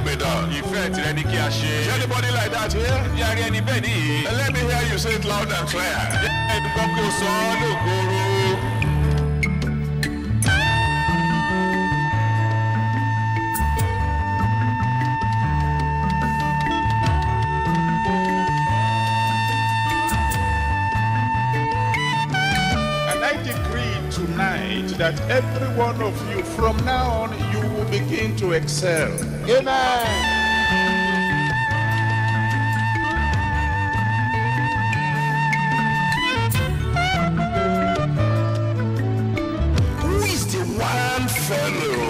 be done. Ìfẹ́ tirẹ̀ ni kí a ṣe. Is anybody like that here? Bí a rí ẹni bẹ́ẹ̀ nìyí. Let me hear you say it loud and clear. Ẹni kan kí o sọ ọ́ lógoro. And I decree tonight that every one of you, from now on, you will begin to excel. Amen. Who is the one fellow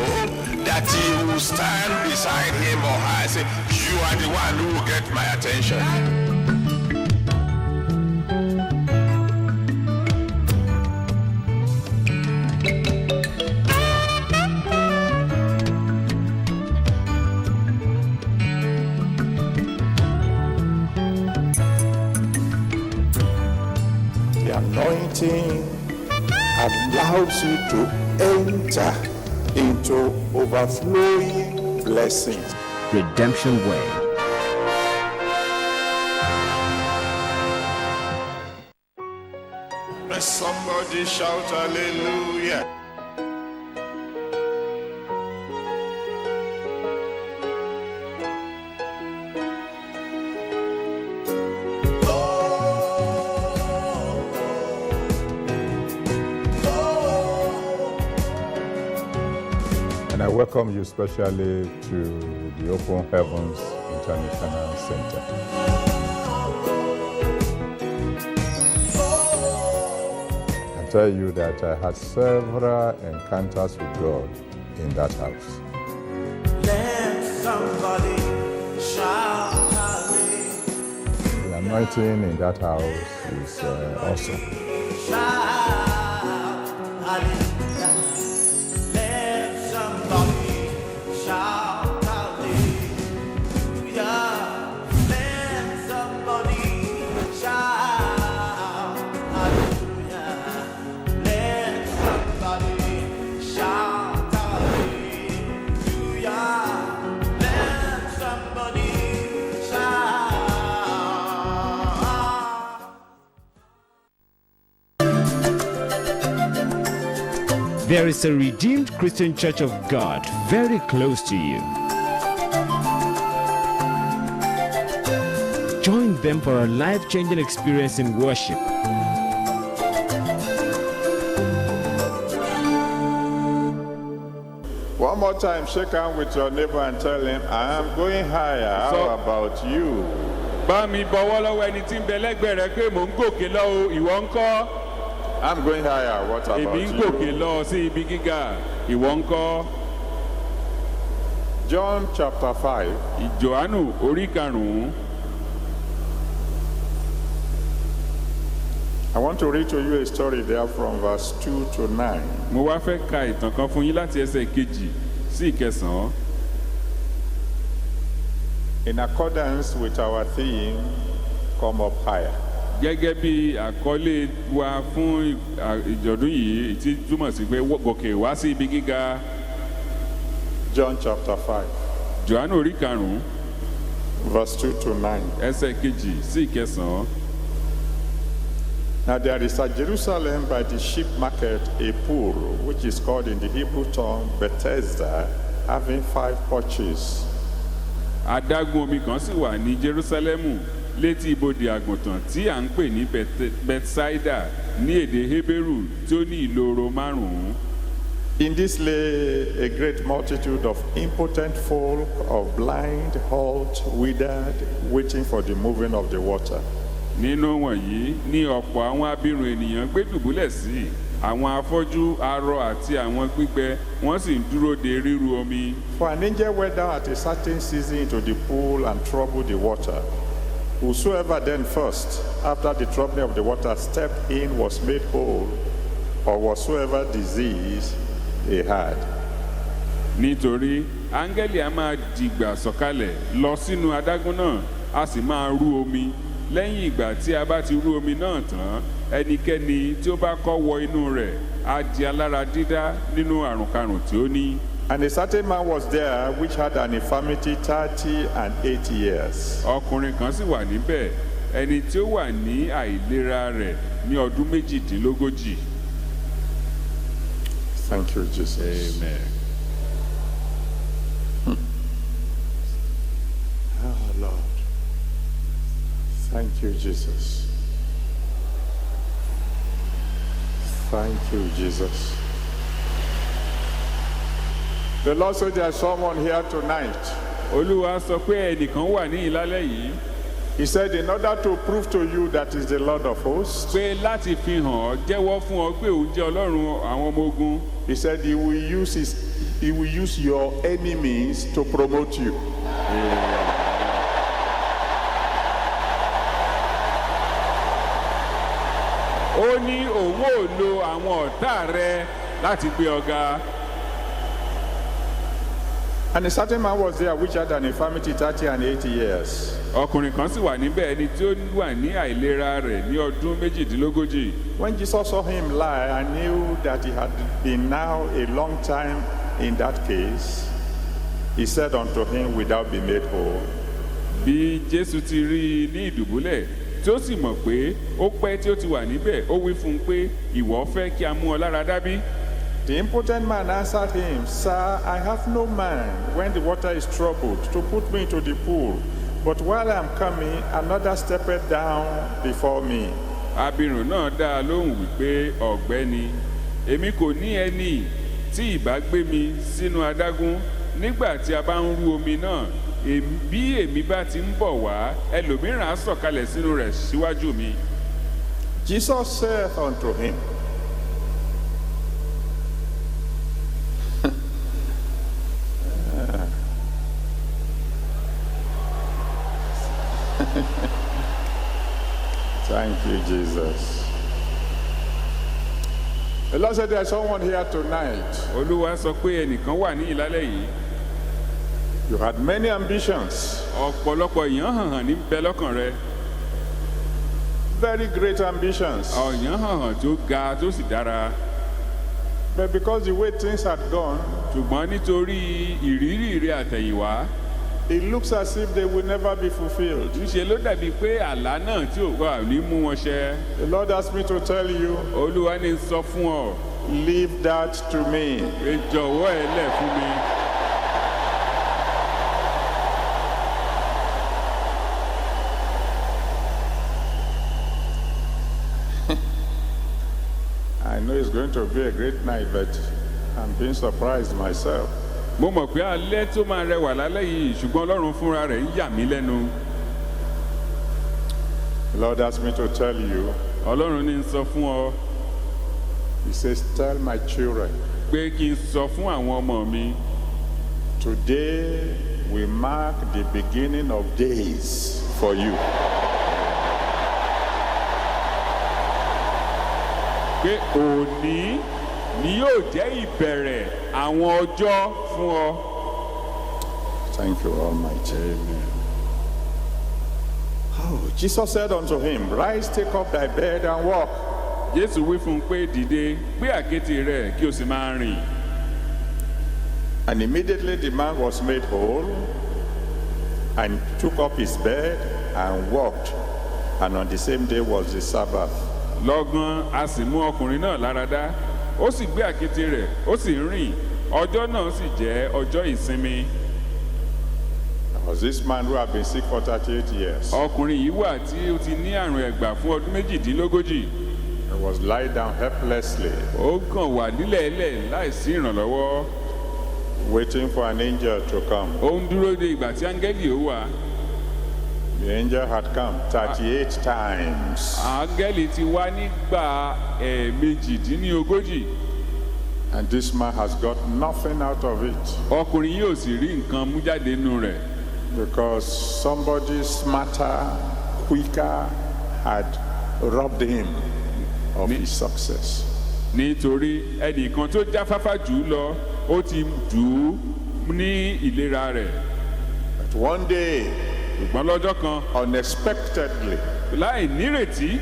that you will stand beside him or her and say, you are the one who will get my attention? The anointing allows you to enter into overflowing blessings. Redemption Way. And somebody shout hallelujah. And I welcome you specially to the Open Heavens International Center. I tell you that I had several encounters with God in that house. Let somebody shout hallelujah. The anointing in that house is awesome. Shout hallelujah. Let somebody shout hallelujah. Let somebody shout hallelujah. Let somebody shout hallelujah. Let somebody shout. There is a Redeemed Christian Church of God very close to you. Join them for a life-changing experience in worship. One more time, shake hands with your neighbor and tell him, I am going higher. How So- about you? Bá mi bọwọ́ lọ́wọ́ ẹni tí ń bẹ lẹ́gbẹ̀ẹ́ rẹ pé mò ń gòkè lọ o, ìwọ ń kọ́. I'm going higher. What about Èmi ń gòkè you? lọ sí ibi gíga, ìwọ ń kọ́. John chapter 5. Ìjòhánù orí karùn-ún. I want to read to you a story there from verse 2 to 9. Mo wá fẹ́ ka ìtàn kan fún yín láti ẹsẹ̀ kejì sí ìkẹsàn-án. In accordance with our theme, Come Up Higher. Gẹ́gẹ́ bí àkọlé wa fún ìjọ̀dún yìí tí túmọ̀ sí pé gòkè wá sí ibi gíga. John chapter 5, Jòhánù orí karùn-ún verse 2 to 9. ẹsẹ̀ kejì sí ìkẹsàn-án. Now there is at Jerusalem by the sheep market a pool, which is called in the Hebrew tongue Bethesda, having 5 porches. Adágún omi kan sì wà ní Jerúsálẹ́mù létí ibodè àgùntàn tí à ń pè ní Bethsaida ní èdè Hébérù tí ó ní ìloro 5. In this lay a great multitude of impotent folk, of blind, halt, withered, waiting for the moving of the water. Nínú wọ̀nyí ní ọ̀pọ̀ àwọn abirùn ènìyàn gbé dùbúlẹ̀ sí, àwọn afọ́jú, arọ àti àwọn gbígbẹ, wọ́n sì ń dúró de ríru omi. For an angel went down at a certain season into the pool and troubled the water. Whosoever then first, after the troubling of the water, stepped in was made whole, or whatsoever disease he had. Nítorí áńgẹ́lì a máa dìgbà sọ̀kalẹ̀ lọ sínú adágún náà, a sì máa rú omi. Lẹ́yìn ìgbà tí a bá ti rú omi náà tán, ẹnikẹ́ni tí ó bá kọ́ wọ inú rẹ̀ á di alára dídá nínú àrùnkárùn tí ó ní. And a certain man was there which had an infirmity 30 and 80 years. ọkùnrin kan sì wà níbẹ̀ ẹni tí ó wà ní àìlera rẹ̀ ní ọdún méjìdínlógójì. Thank you, Jesus. Amen. Oh, Lord. Thank you, Jesus. Thank you, Jesus. The Lord said there's someone here tonight. olúwa sọ pé ẹnìkan wà ní ìlálẹ́ yìí He said, in order to prove to you that He's the Lord of hosts, pé láti fi hàn ọ́ jẹ́wọ́ fún ọ pé òun jẹ́ ọlọ́run àwọn ọmọ ogun. He said He will use your enemies to promote you. ó ní òun ò lo àwọn ọ̀tá rẹ láti gbé ọ ga. And a certain man was there which had an infirmity 30 and 80 years. ọkùnrin kan sì wà níbẹ̀ ẹni tí ó wà ní àìlera rẹ̀ ní ọdún méjìdínlógójì. When Jesus saw him lie and knew that he had been now a long time in that case, He said unto him, without be made whole. bí jésù ti rí i ní ìdùbúlẹ̀ tí ó sì mọ̀ pé ó pẹ́ tí ó ti wà níbẹ̀ ó wí fún un pé ìwọ fẹ́ kí a mú ọ lára dá bí? The impotent man answered him, Sir, I have no man when the water is troubled to put me into the pool. But while I am coming, another steppeth down before me. abirùn náà dá a lóhùn wípé ọ̀gbẹ́ni èmi kò ní ẹni tí ìbá gbé mi sínú adágún nígbà tí a bá ń rú omi náà bí èmi bá ti ń bọ̀ wá ẹlòmíràn á sọ̀kalẹ̀ sínú rẹ̀ síwájú mi. Jesus saith unto him, Thank you, Jesus. The Lord said there's someone here tonight. olúwa sọ pé ẹnìkan wà ní ìlálẹ́ yìí You had many ambitions, ọ̀pọ̀lọpọ̀ èèyàn hàn ní bẹ lọ́kàn rẹ very great ambitions. ọ̀yàn hàn tó ga tó sì dára But because the way things had gone, ṣùgbọ́n nítorí ìrírí rẹ àtẹ̀yìnwá it looks as if they will never be fulfilled. ńṣe ló dàbí pé àlá náà tí ò wà ní mú wọn ṣẹ. The Lord asked me to tell you, olúwa ní sọ fún ọ leave that to me. pé jọ̀wọ́ ẹ lẹ̀ fún mi. I know it's going to be a great night, but I'm being surprised myself. mo mọ̀ pé alẹ́ tó máa rẹwà lálẹ́ yìí ṣùgbọ́n ọlọ́run fúnra rẹ̀ ń yà mí lẹ́nu. The Lord asked me to tell you, ọlọ́run ní sọ fún ọ He says, tell my children, pé kí n sọ fún àwọn ọmọ mi today we mark the beginning of days for you. pé òní ni yóò jẹ́ ìbẹ̀rẹ̀ àwọn ọjọ́ fún ọ. Thank you, Almighty. Amen. Oh, Jesus said unto him, rise, take up thy bed and walk. jésù wí fún un pé dìde gbé àkéte rẹ̀ kí o sì máa rìn. And immediately the man was made whole and took up his bed and walked. And on the same day was the Sabbath. lọ́gán a sì mú ọkùnrin náà lára dá ó sì gbé àkéte rẹ̀ ó sì ń rìn ọjọ́ náà sì jẹ́ ọjọ́ ìsinmi. There was this man who had been sick for 38 years. ọkùnrin yìí wà tí ó ti ní àrùn ẹ̀gbà fún ọdún méjìdínlógójì. He was lying down helplessly, ó kàn wà nílẹ̀ẹ́lẹ̀ láìsí ìrànlọ́wọ́. waiting for an angel to come. ó ń dúró de ìgbà tí áńgẹ́lì ó wà. The angel had come 38 times. áńgẹ́lì ti wá nígbà méjìdínlógójì. And this man has got nothing out of it ọkùnrin yìí ò sì rí nǹkan mú jáde nínú rẹ̀ because somebody smarter, quicker had robbed him of his success. nítorí ẹnìkan tó jáfáfá jù ú lọ ó ti jù ú ní ìlera rẹ̀. But one day, ṣùgbọ́n lọ́jọ́ kan unexpectedly, láì nírètí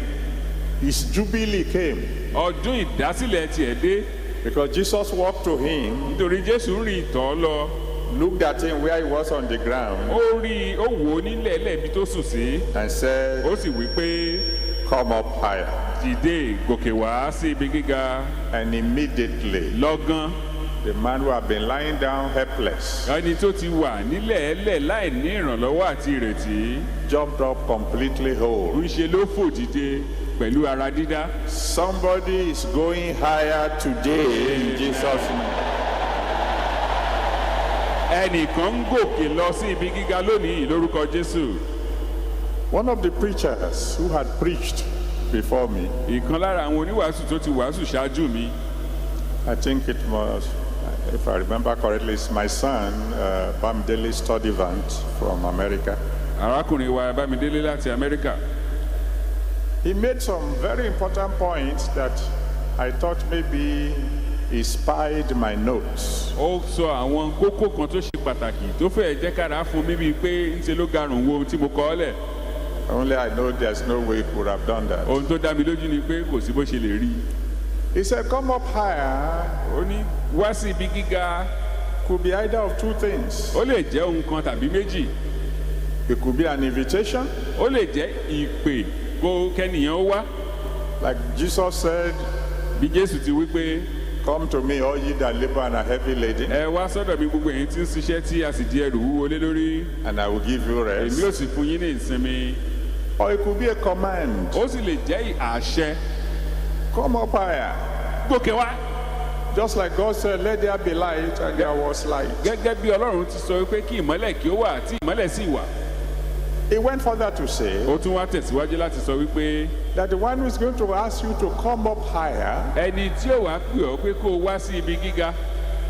his jubilee came. ọdún ìdásílẹ̀ tiẹ̀ dé. Because Jesus walked to him, nítorí Jésù rìn tọ́ lọ looked at him where he was on the ground, ó rí ó wò ó nílẹ̀ lẹ́bi tó sùn sí and said, ó sì wí pé come up higher. dìde gòkè wá sí ibi gíga. And immediately, Lọ́gán the man who had been lying down helpless ẹni tó ti wà nílẹ̀ ẹlẹ̀ láì ní ìrànlọ́wọ́ àti ìrètí jumped up completely whole. ń ṣe ló fò dìde pẹ̀lú ara dídá. Somebody is going higher today in Jesus' name. ẹnìkan ń gòkè lọ sí ibi gíga lónìí lórúkọ Jésù. One of the preachers who had preached before me, ìkan lára àwọn oníwàásù tó ti wàásù ṣáájú mi, I think it was, if I remember correctly, it's my son, Bamdele Studivant from America. arákùnrin wa Bámidélé láti Amẹ́ríkà. He made some very important points that I thought maybe he spied my notes. ó sọ àwọn kókó kan tó ṣe pàtàkì tó fẹ́ẹ̀ jẹ́ kára fún mi bíi pé ń ṣe ló garùn wo ohun tí mo kọ ọ́ lẹ̀. Only I know there's no way he could have done that. ohun tó dá mi lójú ni pé kò sí bó ṣe lè rí. He said, come up higher ó ní wá sí ibi gíga could be either of two things. ó lè jẹ́ ohun kan tàbí méjì. It could be an invitation, ó lè jẹ́ ìpè kó kẹ́nìyàn ó wá. like Jesus said, bí Jésù ti wí pé come to me, all ye that labor and are heavy laden, ẹ wá sọ́dọ̀ mi gbogbo ẹ̀yin tí ń ṣiṣẹ́ tí a sì di ẹrù wúwo lé lórí, and I will give you èmi rest. yóò sì fún yín ní ìsinmi. Or it could be a command, ó sì lè jẹ́ àṣẹ. come up higher. gòkè wá. Just like God said, let there be light, and there was light. gẹ́gẹ́ bí Ọlọ́run ti sọ pé kí ìmọ́lẹ̀ kí ó wà tí ìmọ́lẹ̀ sì wà. He went further to say ó tún wá tẹ̀síwájú láti sọ wípé that the one who is going to ask you to come up higher ẹni tí ó wá pè ọ́ pé kó o wá sí ibi gíga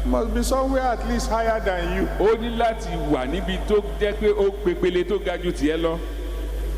must be somewhere at least higher than you. ó ní láti wà níbi tó jẹ́ pé ó pepele tó ga ju tiẹ̀ lọ.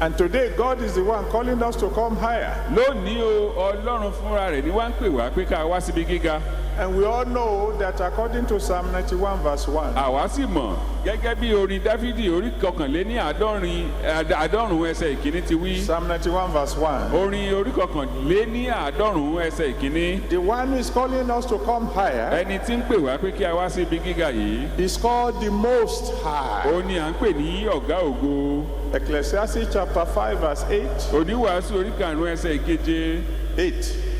And today, God is the one calling us to come higher. lónìí o Ọlọ́run fúnra rẹ̀ ni wá ń pè wá pé ká wá síbi gíga. And we all know that according to Psalm 91 verse 1, àwa sì mọ̀ gẹ́gẹ́ bí orin Dáfídì orí kọkànléní àádọ́rùn-ún ẹsẹ̀ ìkíní ti wí. Psalm 91 verse 1, orin orí kọkànléní àádọ́rùn-ún ẹsẹ̀ ìkíní. the one who is calling us to come higher ẹni tí ń pè wá pé kí a wá sí ibi gíga yìí is called the Most High. ó ní à ń pè ní ọ̀gá ògo. Ecclesiastes chapter 5 verse 8. oníwàásù orí karùn-ún ẹsẹ̀ ìkeje 8.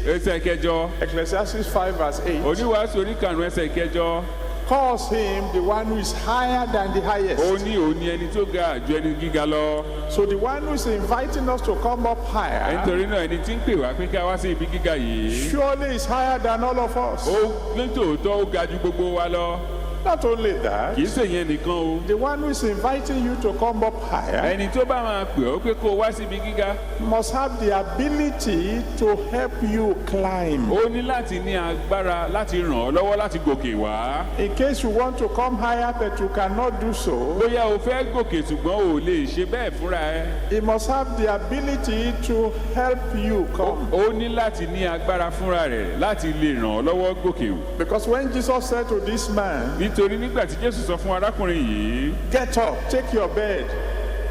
ẹsẹ̀ ìkẹjọ. Ecclesiastes 5 verse 8 oníwàásù orí karùn-ún ẹsẹ̀ ìkẹjọ. calls him the one who is higher than the highest. ó ní òun ni ẹni tó ga ju ẹni gíga lọ. So the one who is inviting us to come up higher nítorí náà ẹni tí ń pè wá pé ká wá sí ibi gíga yìí surely is higher than all of us. ó nítòótọ́ ó ga ju gbogbo wa lọ. Not only that, kì í ṣèyẹn nìkan o. the one who is inviting you to come up higher ẹni tó bá máa pè ọ́ pé kó o wá sí ibi gíga must have the ability to help you climb. ó ní láti ní agbára láti ràn ọ́ lọ́wọ́ láti gòkè wá. In case you want to come higher but you cannot do so, bóyá o fẹ́ gòkè ṣùgbọ́n o ò lè ṣe bẹ́ẹ̀ fúnra ẹ. he must have the ability to help you come. ó ní láti ní agbára fúnra rẹ̀ láti lè ràn ọ́ lọ́wọ́ gòkè o. Because when Jesus said to this man, nítorí nígbà tí Jésù sọ fún arákùnrin yìí get up, take your bed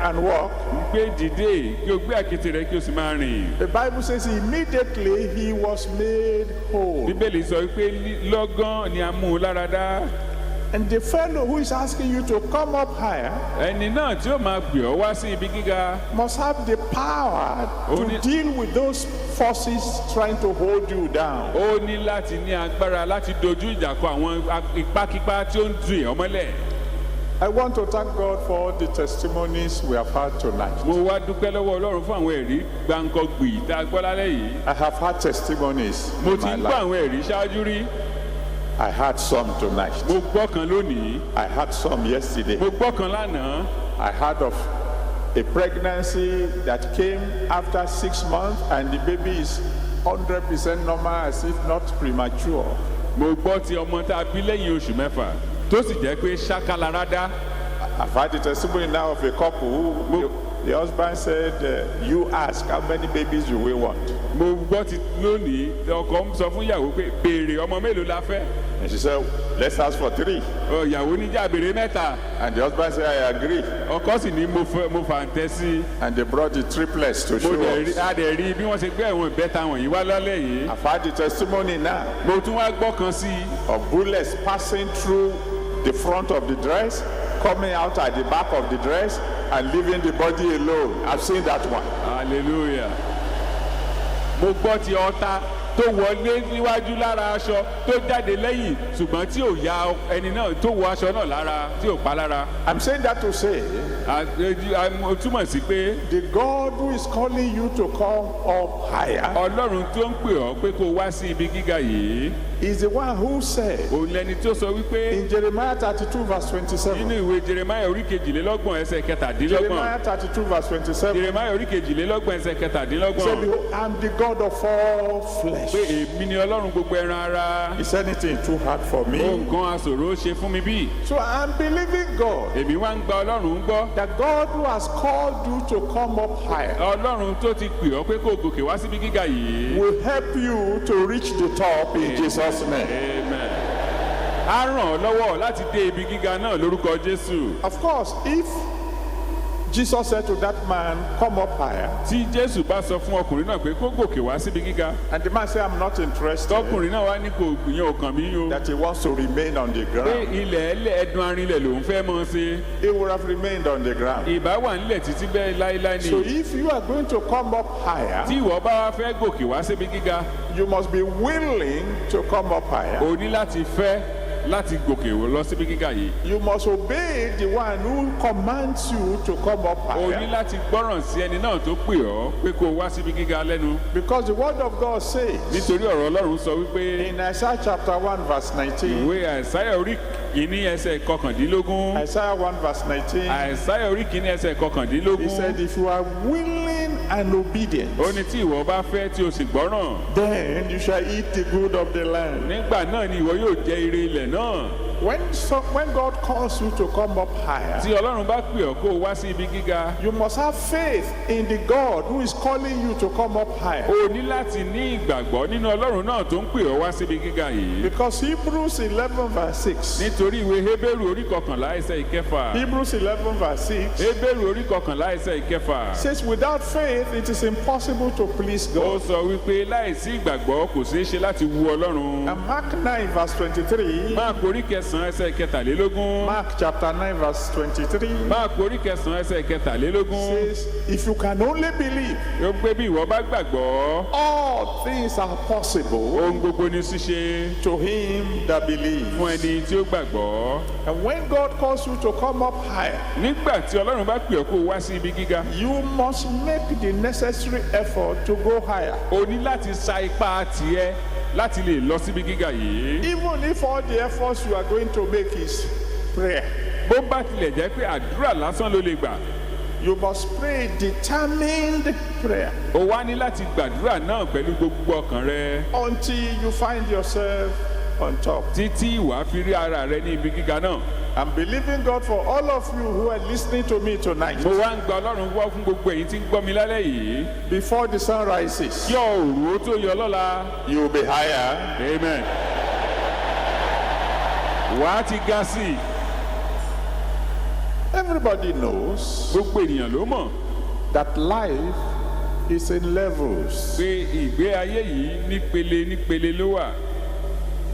and walk, gbé dìde kí o gbé àkéte rẹ kí o sì máa rìn. the Bible says immediately he was made whole. bíbélì sọ pé lọ́gán ni a mú un lára dá. And the fellow who is asking you to come up higher ẹni náà tí ó máa pè ọ́ wá sí ibi gíga must have the power to Only- deal with those forces trying to hold you down. ó ní láti ní agbára láti dojú ìjà kọ àwọn ipákípá tí ó ń dùn ẹ́ mọ́lẹ̀. I want to thank God for all the testimonies we have had tonight. mo wá dúpẹ́ lọ́wọ́ Ọlọ́run fún àwọn ẹ̀rí gbàǹkọ̀gbì tá a gbọ́ lálẹ́ yìí. I have had testimonies mo in ti my ń gbọ́ life. àwọn ẹ̀rí ṣáájú rí. I had some tonight. mo gbọ́ kan lónìí. I had some yesterday. mo gbọ́ kan lánàá. I heard of a pregnancy that came after 6 months and the baby is 100% normal as if not premature. mo gbọ́ ti ọmọ tá a bí lẹ́yìn oṣù mẹ́fà tó sì jẹ́ pé ṣákàlára dá. I've had the testimony now of a couple who The husband said, you ask, how many babies you will want? mo gbọ́ ti lónìí ọkọ ń sọ fún ìyàwó pé béèrè ọmọ mélòó la fẹ́. And she said, let's ask for 3. ìyàwó níjà béèrè mẹ́ta. And the husband said, I agree. ọkọ sì ní mo fà ń tẹ́ sí. And they brought the triplets to mo show dẹ̀ us. rí bí wọ́n ṣe gbé ẹ̀wọ̀n ìbẹ́ta wọ̀nyí wá lálẹ́ yìí. I've had the testimony now mo tún wá gbọ́ kan sí i. of bullets passing through the front of the dress, coming out at the back of the dress, and leaving the body alone. I've seen that one. hallelujah. mo gbọ́ ti ọta tó wọlé níwájú lára aṣọ tó jáde lẹ́yìn ṣùgbọ́n tí ò ya ẹni náà tó wọ aṣọ náà lára tí ò pa lára. I'm saying that to say, mo túmọ̀ sí pé the God who is calling you to come up higher ọlọ́run tó ń pè ọ́ pé kó o wá sí ibi gíga yìí is the one who said òun lẹni tó sọ wípé in Jeremiah 32 verse 27. nínú ìwé jeremiah orí kejìlélọ́gbọ̀n ẹsẹ̀ kẹtàdínlọ́gbọ̀n Jeremiah 32 verse 27. jeremiah orí kejìlélọ́gbọ̀n ẹsẹ̀ He said, kẹtàdínlọ́gbọ̀n behold, I'm the God of all flesh. pé èmi ni ọlọ́run gbogbo ẹran ara Is anything too hard for me? nǹkan aṣòro ṣe fún mi bí. So I'm believing God èmi wá ń gba ọlọ́run ń gbọ́ that God who has called you to come up higher ọlọ́run tó ti pè ọ́ pé kó o gòkè wá síbi gíga yìí. will help you to reach the top in Jesus' name. amen. á ràn ọ́ lọ́wọ́ láti dé ibi gíga náà lórúkọ jésù. Of course, if Jesus said to that man, come up higher, tí jésù bá sọ fún ọkùnrin náà pé kó gòkè wá síbi gíga and the man said, I'm not interested, tọkùnrin náà wá ní kò yẹn ò kàn mí o that he wants to remain on the pé ground, ilẹ̀ ẹdun arinlẹ̀ lòún fẹ́ mọ́ ṣe he would have remained on the ground. ìbá wà nílẹ̀ títí bẹ́ẹ̀ láíláí So ni. if you are going to come up higher, tí ìwọ bá wá fẹ́ gòkè wá síbi gíga you must be willing to come up higher. o ní láti fẹ́ láti gòkè lọ síbi gíga yìí. You must obey the one who commands you to come up o ní higher. láti gbọ́ràn sí ẹni náà tó pè ọ́ pé kó o wá síbi gíga lẹ́nu. Because the word of God says nítorí ọ̀rọ̀ ọlọ́run sọ wípé in Isaiah chapter 1 verse 19, ìwé àìsáyà orí kìíní ẹsẹ̀ kọkàndínlógún Isaiah 1 verse 19, àìsáyà orí kìíní ẹsẹ̀ he kọkàndínlógún said, if you are willing and obedient, ó ní tí ìwọ bá fẹ́ tí o sì gbọ́ràn then you shall eat the good of the land. nígbà náà ni ìwọ yóò jẹ ire ilẹ̀ náà. When God calls you to come up higher, tí ọlọ́run bá pè ọ́ kó o wá sí ibi gíga you must have faith in the God who is calling you to come up higher. o ní láti ní ìgbàgbọ́ nínú ọlọ́run náà tó ń pè ọ́ wá síbi gíga yìí. Because Hebrews 11 verse 6, nítorí ìwé hébérù orí kọkànlá ẹsẹ̀ ìkẹfà Hebrews 11 verse 6 hébérù orí kọkànlá ẹsẹ̀ ìkẹfà says, without faith it is impossible to please ó God. sọ wípé láìsí ìgbàgbọ́ kò ṣeé ṣe láti wu ọlọ́run. And Mark 9 verse 23, máàkù orí kẹsàn-án ẹsẹ̀ kẹtàlélógún Mark chapter 9 verse 23 máàkù orí kẹsàn-án ẹsẹ̀ kẹtàlélógún says, if you can only believe, ó pé bí ìwọ bá gbàgbọ́ all things are possible ohun gbogbo ní ṣíṣe to him that believes. fún ẹni tí ó gbàgbọ́. And when God calls you to come up higher, nígbà tí ọlọ́run bá pè ọ́ kó o wá sí ibi gíga you must make the necessary effort to go higher. o ní láti sa ipá tiẹ̀ láti lè lọ síbi gíga yìí. Even if all the efforts you are going to make is prayer, bó bá tilẹ̀ jẹ́ pé àdúrà lásán ló lè gbà you must pray determined prayer o wá ní láti gbàdúrà náà pẹ̀lú gbogbo ọkàn rẹ until you find yourself on top. títí ìwà fi rí ara rẹ ní ibi gíga náà. I'm believing God for all of you who are listening to me tonight. mo wá ń gba ọlọ́run wá fún gbogbo èyí tí ń gbọ́ mi lálẹ́ yìí. Before the sun rises, kí òòrùn ó tó yọ lọ́la. you will be higher. amen. wàá ti ga sí i. Everybody knows gbogbo ènìyàn ló mọ̀ that life is in levels. pé ìgbé ayé yìí nípele nípele ló wà.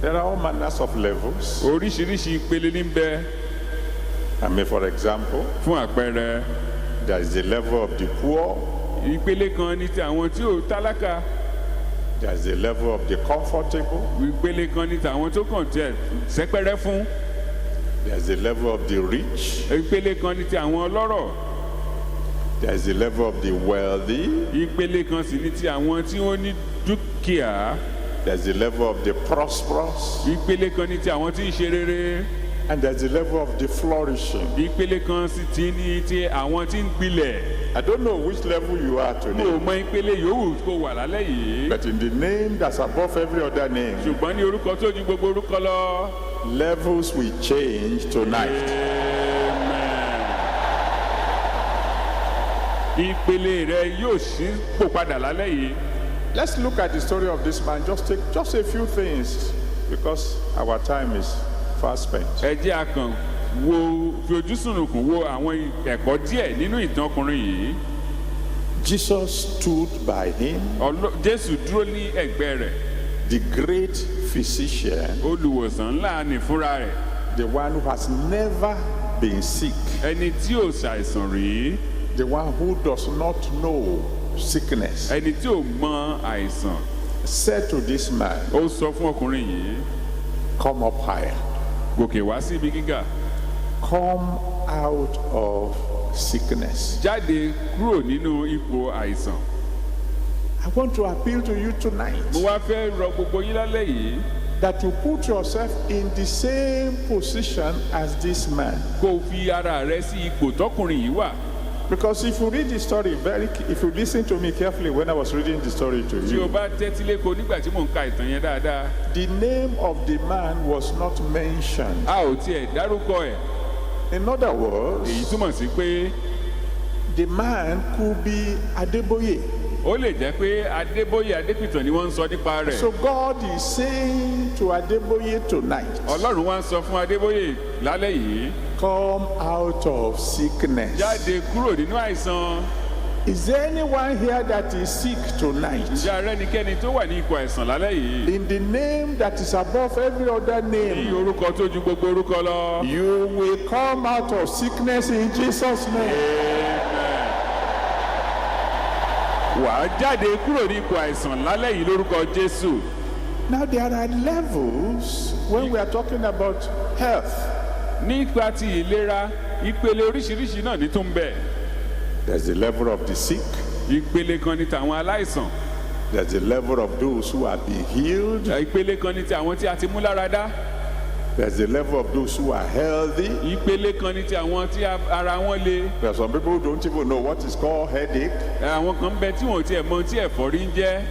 There are all manners of levels. oríṣiríṣi ìpele ní bẹ. I mean, for example, fún àpẹẹrẹ there is the level of the poor, ìpele kan ní ti àwọn tí ò tálákà. there is the level of the comfortable, ìpele kan ní ti àwọn tó kàn tiẹ̀ sẹ́pẹ́rẹ́ fún. there is the level of the rich, ìpele kan ní ti àwọn ọlọ́rọ̀. there is the level of the wealthy, ìpele kan sì ní ti àwọn tí wọ́n ní dúkìá. there is the level of the prosperous, ìpele kan ní ti àwọn tí ń ṣe rere. and there is the level of the flourishing. ìpele kan sì ti ní ti àwọn tí ń gbilẹ̀. I don't know which level you are mo today, mọ ìpele yòówù kó wà lálẹ́ yìí. but in the name that's above every other name, ṣùgbọ́n ní orúkọ tó ju gbogbo orúkọ lọ. levels will change tonight. Amen. ìpele rẹ yóò ṣípò padà lálẹ́ yìí. Let's look at the story of this man. Just take just a few things because our time is fast spent. ẹ jẹ́ a kàn wo fi ojú sùnùkùn wo àwọn ẹ̀kọ́ díẹ̀ nínú ìtàn ọkùnrin yìí. Jesus stood by him, Jésù dúró ní ẹ̀gbẹ́ rẹ̀. the great physician, Olùwòsàn ńlá ni fúnra rẹ̀. the one who has never been sick, Ẹni tí ò ṣàìsàn rí. the one who does not know sickness, Ẹni tí ò mọ àìsàn. said to this man, Ó sọ fún ọkùnrin yìí, come up higher, gòkè wá sí ibi gíga. come out of sickness. Jáde kúrò nínú ipò àìsàn. I want to appeal to you tonight Mo wá fẹ́ rọ gbogbo yín lálẹ́ yìí that you put yourself in the same position as this man. kó o fi ara rẹ sí ipò tọkùnrin yìí wà. Because if you read the story if you listen to me carefully when I was reading the story to Tí o you, bá tẹ́tí léko nígbà tí mò ń ka ìtàn yẹn dáadáa, the name of the man was not mentioned. a ò tiẹ̀ dárúkọ ẹ̀. In other words, Èyí túmọ̀ sí pé the man could be Adeboye. ó lè jẹ́ pé Adébóyè Adépìtàn ni wọ́n ń sọ nípa rẹ̀. So God is saying to Adeboye tonight, Ọlọ́run wá ń sọ fún Adébóyè lálẹ́ yìí, come out of sickness. jáde kúrò nínú àìsàn. Is there anyone here that is sick tonight? Ǹjẹ́ arẹ́nikẹ́ni tó wà ní ipò àìsàn lálẹ́ yìí? In the name that is above every other Ní name, orúkọ tó ju gbogbo orúkọ lọ. you will come out of sickness in Jesus' name. Wà á jáde kúrò ní ipò àìsàn lálẹ́ yìí lórúkọ Jésù. Now there are levels when we are talking about health. Nípa ti ìlera, ìpele oríṣiríṣi náà ní tó ń bẹ. There's the level of the sick. Ìpele kan ní tàwọn aláìsàn. There's the level of those who are being healed. Ìpele kan ní ti àwọn tí a ti mú lára dá. There's the level of those who are healthy. Ìpele kan ní ti àwọn tí ara wọn le. There are some people who don't even know what is called headache. Àwọn kan ń bẹ tí wọn ò tiẹ̀ mọ tí ẹ̀fọ́rí ń jẹ́.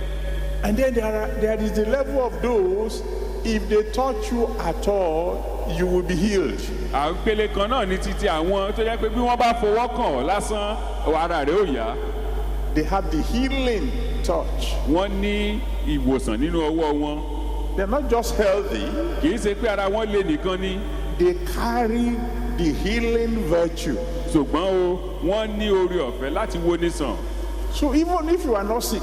And then there is the level of those, if they touch you at all, you will be healed. Ìpele kan náà ní titi àwọn tó jẹ́ pé bí wọ́n bá fọwọ́ kàn ọ́ lásán ara rẹ̀ ó yá. They have the healing touch. Wọ́n ní ìwòsàn nínú ọwọ́ wọn. They're not just healthy, Kì í ṣe pé ara wọn le nìkan ni. they carry the healing virtue. Ṣùgbọ́n o, wọ́n ní oore ọ̀fẹ́ láti wo nísàn. So even if you are not sick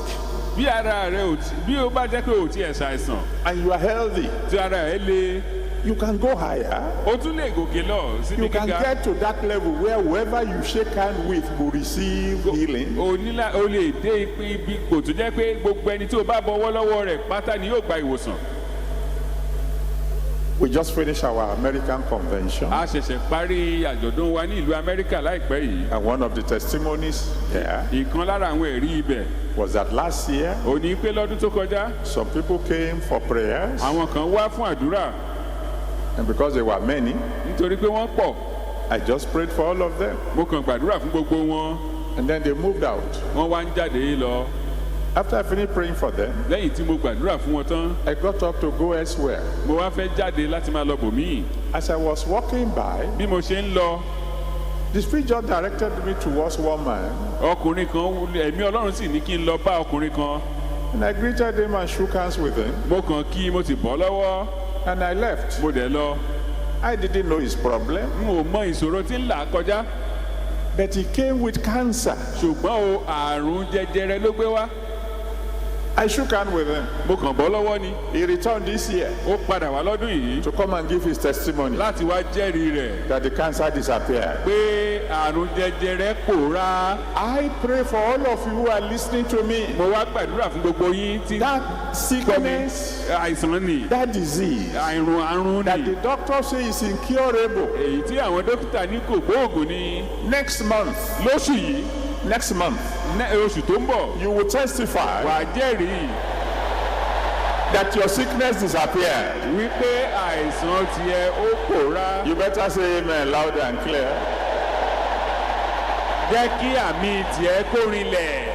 Bí ara rẹ̀ ò tí bí o bá jẹ́ pé ò tiẹ̀ ṣàìsàn and you are healthy, tí ara rẹ̀ le, you can go higher. o tún lè gòkè lọ síbi You can gíga. get to that level where whoever you shake hand with will receive healing. O lè dé ibi kò tó jẹ́ pé gbogbo ẹni tí o bá bọwọ́ lọ́wọ́ rẹ̀ pátá ni yóò gba ìwòsàn. We just finished our American convention, A ṣẹ̀ṣẹ̀ parí àjọ̀dún wa ní ìlú Amẹ́ríkà láìpẹ́ yìí. and one of the testimonies there Ìkan lára àwọn ẹ̀rí ibẹ̀ was that last year ò ní pé lọ́dún tó kọjá some people came for prayers, àwọn kan wá fún àdúrà and because there were many, nítorí pé wọ́n pọ̀. I just prayed for all of them, Mo kàn gbàdúrà fún gbogbo wọn, and then they moved out. wọ́n wá ń jáde lọ. After I finished praying for them, Lẹ́yìn tí mo gbàdúrà fún wọn tán, I got up to go elsewhere. mo wá fẹ́ jáde láti máa lọ bòmíì. As I was walking by, Bí mo ṣe ń lọ, the Spirit just directed me towards one man, ọkùnrin kan ẹ̀mí Ọlọ́run sì ní kí n lọ bá ọkùnrin kan. and I greeted him and shook hands with him, Mo kàn kí mo sì bọ́ lọ́wọ́, and I left. mo dẹ̀ lọ. I didn't know his problem, N ò mọ ìṣòro tí ń là kọjá, but he came with cancer. ṣùgbọ́n o àrùn jẹjẹrẹ ló gbé wá. I shook hands with him. Mo kàn bọ́ lọ́wọ́ ni. He returned this year Ó padà wá lọ́dún yìí to come and give his testimony láti wá jẹ́rìí rẹ̀ that the cancer disappeared. pé àrùn jẹjẹrẹ pòórá. I pray for all of you who are listening to me. Mo wá gbàdúrà fún gbogbo yín tí That gbọ́ mi. sickness, Àìsàn ni, that disease, àrùn that ni. the doctor says is incurable. Èyí tí àwọn dókítà ní kò gbóògùn ni. Next month, Lóṣù yìí, next month, oṣù tó ń bọ̀, you will testify wà á jẹ́rìí that your sickness disappeared. wípé àìsàn tiẹ̀ ó pòórá. You better say amen loud and clear. Jẹ́ kí àmì tiẹ̀ kó rinlẹ̀.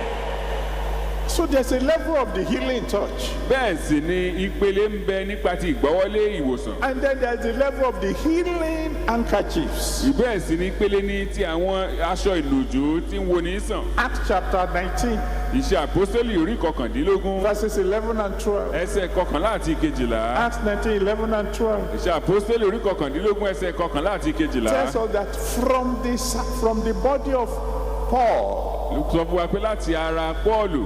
So there's a level of the healing touch. bẹ́ẹ̀ sì ni ìpele ń bẹ nípa ti ìgbọ́wọ́lé ìwòsàn. And then there's the level of the healing handkerchiefs. bẹ́ẹ̀ sì ni ìpele ní ti àwọn aṣọ ìnùjú tí ń wo ní sàn. Acts chapter 19, Iṣẹ́ àpọ́sítélì orí kọkàndínlógún verses 11 and 12. ẹsẹ̀ kọkànlá àti kejìlá. Acts 19, 11 and 12. Iṣẹ́ àpọ́sítélì orí kọkàndínlógún ẹsẹ̀ kọkànlá àti kejìlá. Tells us that from the body of Paul, sọ fún wa pé láti ara Pọ́ọ̀lù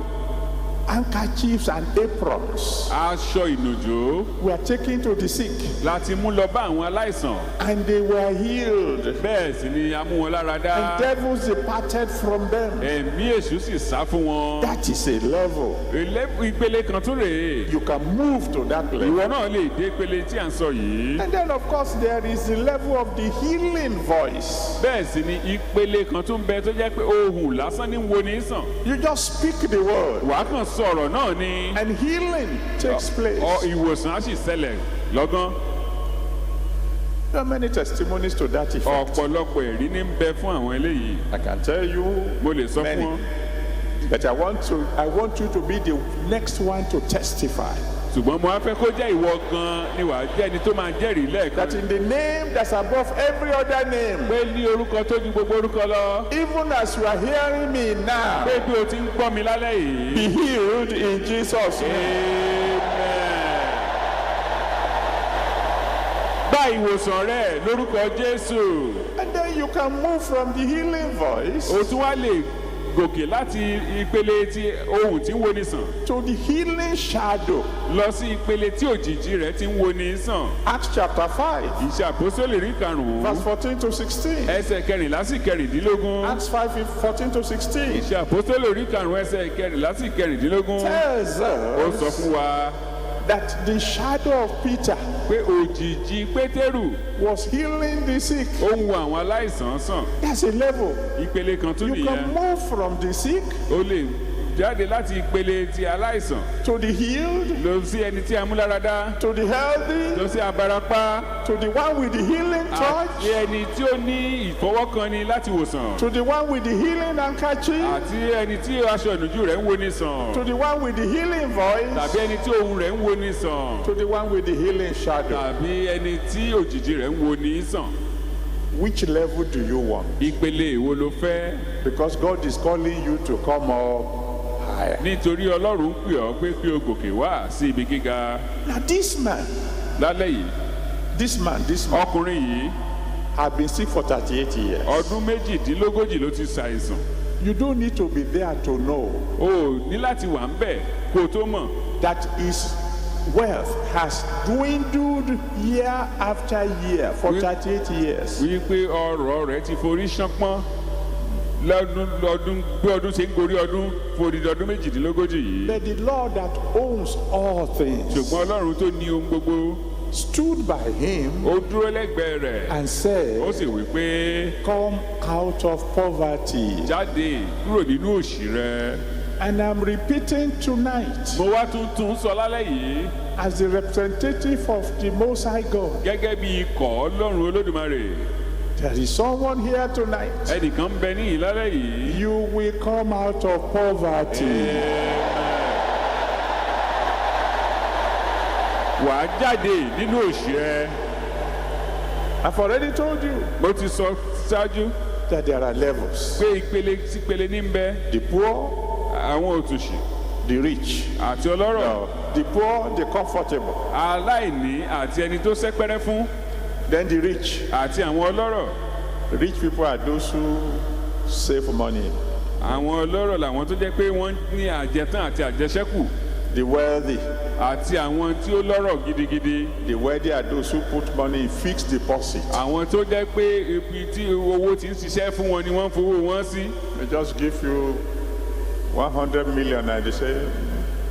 handkerchiefs and aprons aṣọ ìnùjú were taken to the sick, láti mú lọ bá àwọn aláìsàn. and they were healed. bẹ́ẹ̀ sì ni a mú wọn lára dá. And devils departed from them. ẹ̀mí èṣù sì sá fún wọn. That is a level. ìpele kan tún rèé. You can move to that level. ìwọ náà lè dé ìpele tí à ń sọ yìí. And then, of course, there is the level of the healing voice. bẹ́ẹ̀ sì ni ìpele kan tún bẹ tó jẹ́ pé ohùn lásán ní wo ní sàn. You just speak the word, wàá kàn sọ̀rọ̀ náà ni. and healing takes place. ìwòsàn á sì ṣẹlẹ̀ lọ́gán. There are many testimonies to that effect. ọ̀pọ̀lọpọ̀ ẹ̀rí ní ń bẹ fún àwọn eléyìí. I can tell you mo lè sọ fún many, wọn. but I want you to be the next one to testify ṣùgbọ́n mo á fẹ́ kó jẹ́ ìwọ gan-an ni wàá jẹ́ ẹni tó máa jẹ́rìí lẹ́ẹ̀kan. that in the name that's above every other name, pé ní orúkọ tó ju gbogbo orúkọ lọ. even as you are hearing me now, pé bí o ti ń gbọ́ mi lálẹ́ yìí. be healed in Jesus' name. gba ìwòsàn rẹ lórúkọ Jésù. And then you can move from the healing voice o tún wá lè gòkè láti ìpele tí ohùn tí ń wo ni sàn to the healing shadow. lọ sí ìpele tí òjìji rẹ̀ ti ń wo ni sàn. Acts chapter 5, Iṣẹ́ àpọ́sítélì rí karùn-ún verse 14 to 16. ẹsẹ̀ kẹrìnlá sí kẹrìndínlógún. Acts 5, 14 to 16 Iṣẹ́ àpọ́sítélì rí karùn-ún ẹsẹ̀ kẹrìnlá sí kẹrìndínlógún. tells ó sọ us fún wa that the shadow of Peter pé òjìji Pétérù was healing the sick. ó ń wo àwọn aláìsàn sàn. That's a level. ìpele kan tún You nìyẹn. can move from the sick ó lè jáde láti ìpele ti aláìsàn to the healed, lọ sí ẹni tí a mú lára dá to the healthy, lọ sí abarapá to the one with the healing touch, àti ẹni tí ó ní ìfọwọ́kanni láti wòsàn to the one with the healing handkerchief, àti ẹni tí aṣọ ìnùjú rẹ̀ ń wo ni sàn to the one with the healing voice, tàbí ẹni tí ohùn rẹ̀ ń wo ni sàn to the one with the healing shadow. tàbí ẹni tí òjìji rẹ̀ ń wo ni sàn. Which level do you want? ìpele èwo ló fẹ́? Because God is calling you to come up higher. nítorí Ọlọ́run ń pè ọ́ pé kí o gòkè wá sí ibi gíga. Now this man, lálẹ́ yìí this man ọkùnrin yìí have been sick for 38 years. ọdún méjìdínlógójì ló ti ṣàìsàn. You don't need to be there to know o ní láti wà ń bẹ̀ kó o tó mọ̀ that his wealth has dwindled year after year for 38 years. wípé ọrọ̀ rẹ̀ ti forí ṣánpọ́n lọ́dún bí ọdún ṣe ń gorí ọdún fòdìdí ọdún méjìdínlógójì yìí. But the Lord that owns all things ṣùgbọ́n Ọlọ́run tó ní ohun gbogbo stood by him ó dúró lẹ́gbẹ̀ẹ́ rẹ̀ and ó said, sì wí pé come out of poverty. jáde kúrò nínú òṣì rẹ. And I'm repeating tonight mo wá tún sọ lálẹ́ yìí as the representative of the Most High God. gẹ́gẹ́ bí ikọ̀ Ọlọ́run Olódùmarè. There is someone here tonight. ẹnìkan ń bẹ níyìn lálẹ́ yìí. You will come out of poverty. wàá jáde nínú òṣì rẹ. I've already told you mo ti sọ ṣáájú that there are levels. pé ìpele sípele ní ń bẹ. The poor, àwọn òtòṣì the rich. àti ọlọ́rọ̀. No, the poor, the comfortable. aláìní àti ẹni tó sẹ́pẹ́rẹ́ fún. Then the rich. àti àwọn ọlọ́rọ̀. Rich people are those who save money. àwọn ọlọ́rọ̀ làwọn tó jẹ́ pé wọ́n ní àjẹtán àti àjẹṣẹ́kù. The wealthy. àti àwọn tí ó lọ́rọ̀ gidigidi. The wealthy are those who put money in fixed deposit. àwọn tó jẹ́ pé ibi tí owó ti ń ṣiṣẹ́ fún wọn ni wọ́n ń fowó wọn sí. They just give you 100 million and they say,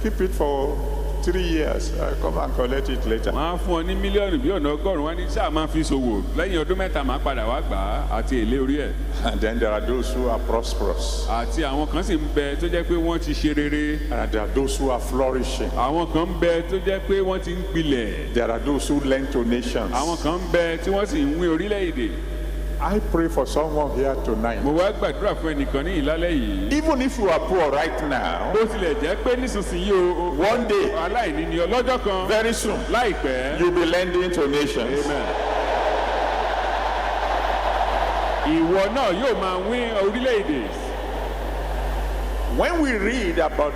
keep it for 3 years. I'll come and collect it later. wọ́n á fún ọ ní mílíọ̀nù bí ọ̀nà ọgọ́rùn-ún wá ní sáà máa fi ṣòwò lẹ́yìn ọdún mẹ́ta máa padà wá gbà á àti èlé orí ẹ̀. And then there are those who are prosperous. àti àwọn kan sì ń bẹ tó jẹ́ pé wọ́n ti ṣe rere. And there are those who are flourishing. àwọn kan ń bẹ tó jẹ́ pé wọ́n ti ń gbilẹ̀. There are those who lend to nations. àwọn kan ń bẹ tí wọ́n sì ń wín orílẹ̀-èdè. I pray for someone here tonight. mo wá gbàdúrà fún ẹnìkan ní ìlálẹ́ yìí. Even if you are poor right now, bó tilẹ̀ jẹ́ pé nísinsìnyí o one day, aláìní ni ọlọ́jọ́ kan very soon, láìpẹ́. you'll be lending to nations. Amen. ìwọ náà yóò máa wín orílẹ̀-èdè. When we read about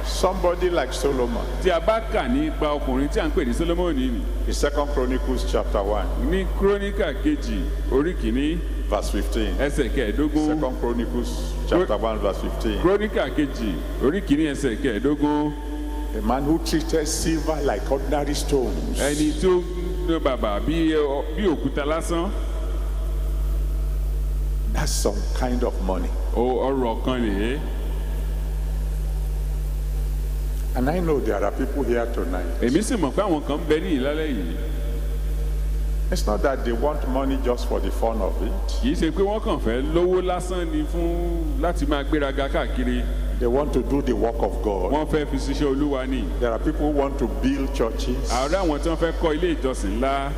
somebody like Solomon, tí a bá kà nípa ọkùnrin tí a ń pè ní Sólómọ́nì nì in 2 Chronicles chapter 1, ní kúrónìkà kejì orí kìíní verse 15. ẹsẹ̀ kẹẹ̀ẹ́dógún. 2 Chronicles chapter 1, verse 15. kúrónìkà kejì orí kìíní ẹsẹ̀ kẹẹ̀ẹ́dógún. A man who treated silver like ordinary stones. ẹni tí ó ń ná bàbà bí òkúta lásán. That's some kind of money. ọrọ̀ kan nìyẹn. And I know there are people here tonight. èmi sì mọ̀ pé àwọn kan ń bẹ ní ìlálẹ́ yìí. It's not that they want money just for the fun of it. kì í ṣe pé wọ́n kàn fẹ́ lówó lásán ni fún láti máa gbéraga káàkiri. They want to do the work of God. wọ́n fẹ́ fi ṣiṣẹ́ olúwa ni. There are people who want to build churches. àárẹ̀ àwọn tí wọ́n fẹ́ kọ́ ilé ìjọsìn ńlá.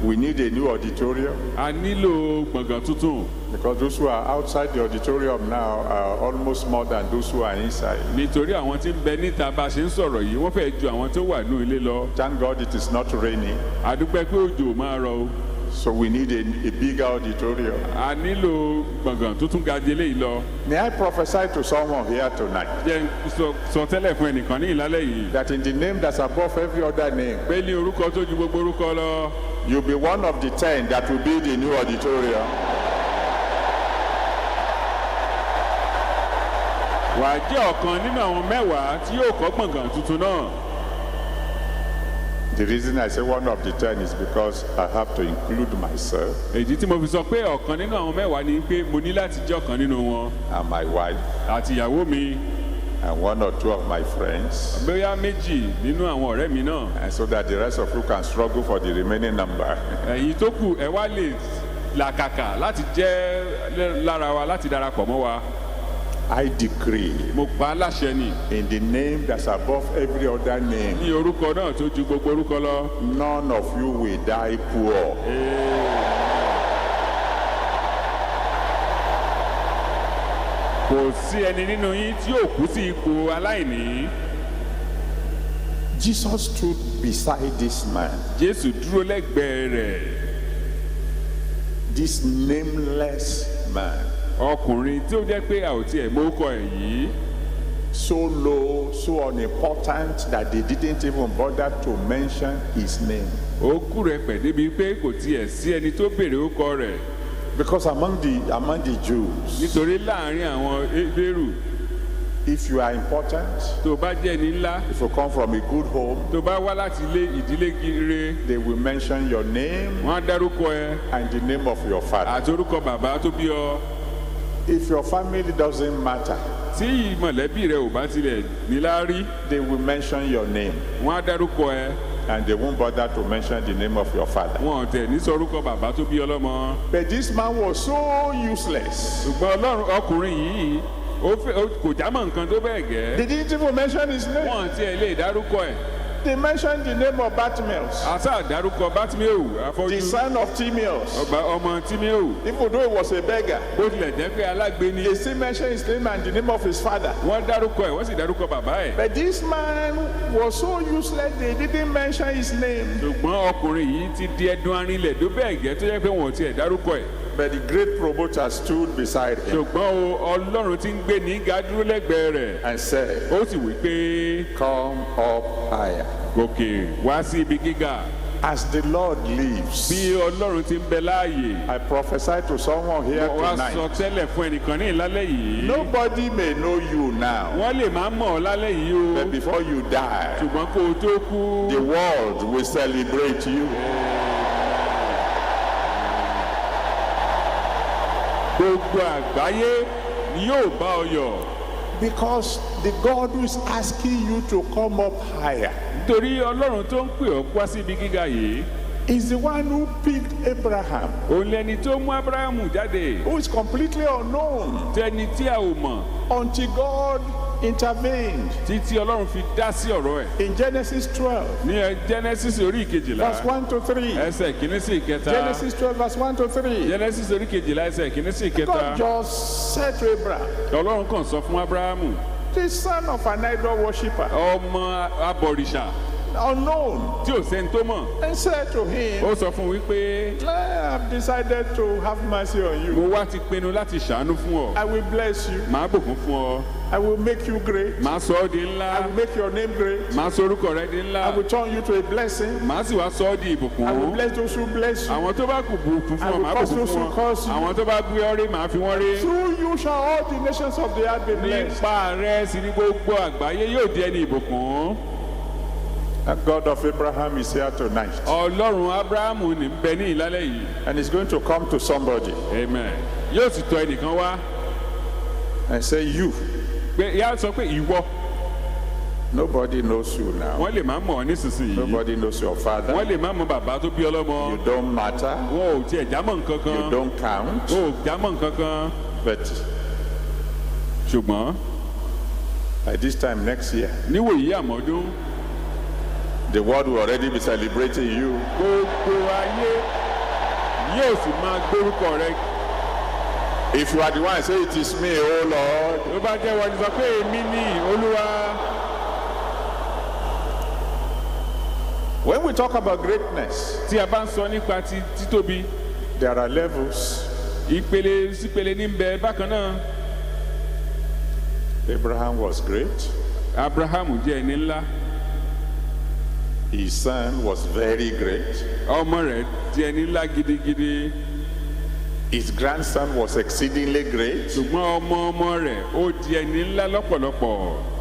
We need a new auditorium a nílò gbọ̀ngàn tuntun. because those who are outside the auditorium now are almost more than those who are inside. nítorí àwọn tí ń bẹ níta bá a ṣe ń sọ̀rọ̀ yìí wọ́n fẹ́ ju àwọn tó wà ní ilé lọ. Thank God it is not raining, a dúpẹ́ pé òjò máa rọ o. so we need a bigger auditorium. a nílò gbọ̀ngàn tó tún ga jẹ léyìí lọ. May I prophesy to someone here tonight jẹ́ n sọ tẹ́lẹ̀ fún ẹnìkan ní ìlálẹ́ yìí. that in the name that's above every other name, pé ní orúkọ tó ju gbogbo orúkọ lọ. you'll be one of the 10 that will build a new auditorium. wà á jẹ́ ọ̀kan nínú àwọn mẹ́wàá tí yóò kọ́ gbọ̀ngàn tuntun náà. The reason I say one of the 10 is because I have to include myself èyí tí mo fi sọ pé ọ̀kan nínú àwọn mẹ́wàá ni pé mo ní láti jẹ́ ọ̀kan nínú wọn. and my wife àti ìyàwó mi and one or two of my friends, bóyá méjì nínú àwọn ọ̀rẹ́ mi náà. and so that the rest of you can struggle for the remaining number. ẹ̀yin tó kù ẹ wá lè làkàkà láti jẹ́ lára wa láti darapọ̀ mọ́ wa. I decree mo pa á láṣẹ ni in the name that's above every other name, ní orúkọ náà tó ju gbogbo orúkọ lọ. none of you will die poor. kò sí ẹni nínú yín tí yóò kú sí ipò aláìní. Jesus stood beside this man, jésù dúró lẹ́gbẹ̀ẹ́ rẹ̀. this nameless man, ọkùnrin tí ó jẹ́ pé a ò tiẹ̀ mórúkọ ẹ̀ yìí. so low, so unimportant that they didn't even bother to mention his name. ó kú rẹpẹ̀ débi pé kò tiẹ̀ sí ẹni tó béèrè orúkọ rẹ̀. Because among the Jews, nítorí láàrin àwọn Hébérù, if you are important, tó bá jẹ́ ẹni ńlá, if you come from a good home, tó bá wá láti ìdílé ire, they will mention your name wọ́n á dárúkọ ẹ and the name of your father. àti orúkọ bàbá tó bí ọ. If your family doesn't matter, tí mọ̀lẹ́bí rẹ ò bá tilẹ̀ níláárí, they will mention your name wọ́n á dárúkọ ẹ. and they won't bother to mention the name of your father. wọn ò tẹ̀ ní sọ orúkọ bàbá tó bí ọlọ́mọ. But this man was so useless. ṣùgbọ́n ọkùnrin yìí kò jámọ́ nǹkan tó bẹ́ẹ̀ gẹ́. They didn't even mention his name. wọn tiẹ̀ lè dárúkọ ẹ̀. They mentioned the name of Bartimaeus, àṣà dárúkọ Bátíméù afọ́jú. the son of Timaeus. ọmọ Tíméù. Even though he was a beggar, bó tilẹ̀ jẹ́ pé alágbe ni. they still mentioned his name and the name of his father. wọ́n dárúkọ ẹ̀ wọ́n sì dárúkọ bàbá ẹ̀. But this man was so useless, they didn't mention his name. ṣùgbọ́n ọkùnrin yìí ti di ẹdun arinlẹ̀ tó bẹ́ẹ̀ gẹ́ tó yẹ pé wọn ò tiẹ̀ dárúkọ ẹ̀. But the great promoter stood beside him ṣùgbọ́n Ọlọ́run ti ń gbé ní gádúró lẹ́gbẹ̀ẹ́ rẹ̀. and said, ó sì wí pé "Come up higher." gòkè wá sí ibi gíga. As the Lord lives, bí Ọlọ́run ti ń bẹ láàyè. I prophesy to someone here wọ́n wá sọ tonight. tẹ́lẹ̀ fún ẹnìkan ní ìlálẹ́ yìí. Nobody may know you now, wọ́n lè má mọ̀ ọ́ lálẹ́ yìí but o. before you die, ṣùgbọ́n kó o tó kú. the world will celebrate you. gbogbo àgbáyé ni yóò bá ọ yọ̀. Because the God who is asking you to come up higher nítorí Ọlọ́run tó ń pè ọ́ wá sí ibi gíga yìí. is the one who picked Abraham, òun lẹni tó mú Ábúráhámù jáde. who is completely unknown tẹni tí a ò mọ̀. until God intervened títí ọlọ́run fi dá sí ọ̀rọ̀ ẹ̀ in Genesis 12, ní Genesis orí ìkejìlá verse 1 to 3. ẹsẹ̀ kìíní sí ìkẹta Genesis 12, verse 1 to 3. Genesis orí ìkejìlá ẹsẹ̀ kìíní sí ìkẹta God just said to Abraham, ọlọ́run kàn sọ fún Ábúráhámù the son of an idol worshiper, ọmọ abọ̀rìṣà unknown, tí ò sẹ́ni tó mọ̀ and said to him, ó sọ fún wípé I have decided to have mercy on you. mo wá ti pinnu láti ṣàánú fún ọ I will bless you. màá bùkún fún ọ I will make you great. màá sọ ọ́ di ńlá I will make your name great. màá sọ orúkọ rẹ di ńlá I will turn you to a blessing. màá sì wá sọ ọ́ di I will ìbùkún bless those who bless you. àwọn tó bá kù bùkún fún I ọ will màá curse bùkún those fún who ọ curse you. àwọn tó bá gbé ọ rí màá fi wọ́n rí Through you shall all the nations of the earth be blessed. nípa rẹ sì ni gbogbo àgbáyé yóò di ẹni ìbùkún. The God of Abraham is here tonight. ọlọ́run Ábúráhámù ní bẹ ní ìlálẹ́ yìí And he's going to come to somebody amen yóò sì tọ̀ ẹnìkan wá and say, you. pé ìyá sọ pé ìwọ Nobody knows you now. wọ́n lè má mọ̀ ọ́ nísinsìnyí Nobody knows your father. wọ́n lè má mọ̀ bàbá tó bí ọlọ́mọ You don't matter. wọn ò tiẹ̀ jámọ́ nǹkan kan You don't count. wọn ò jámọ́ nǹkan kan But ṣùgbọ́n by this time next year, níwòyí àmọ́dún the world will already be celebrating you. gbogbo ayé yóò sì máa gbórúkọ rẹ. If you are the one, say, it is me, oh Lord. ló bá jẹ́ wọ́n ti sọ pé èmi ni Olúwa. When we talk about greatness, tí a bá ń sọ nípa ti títóbi there are levels. ìpele sípele ní bẹ bákan náà. Abraham was great. Abrahamu jẹ́ ẹni ńlá His son was very great. ọmọ rẹ̀ jẹ́ ẹni ńlá gidigidi His grandson was exceedingly great. ṣùgbọ́n ọmọ rẹ̀ ó di ẹni ńlá lọ́pọ̀lọpọ̀.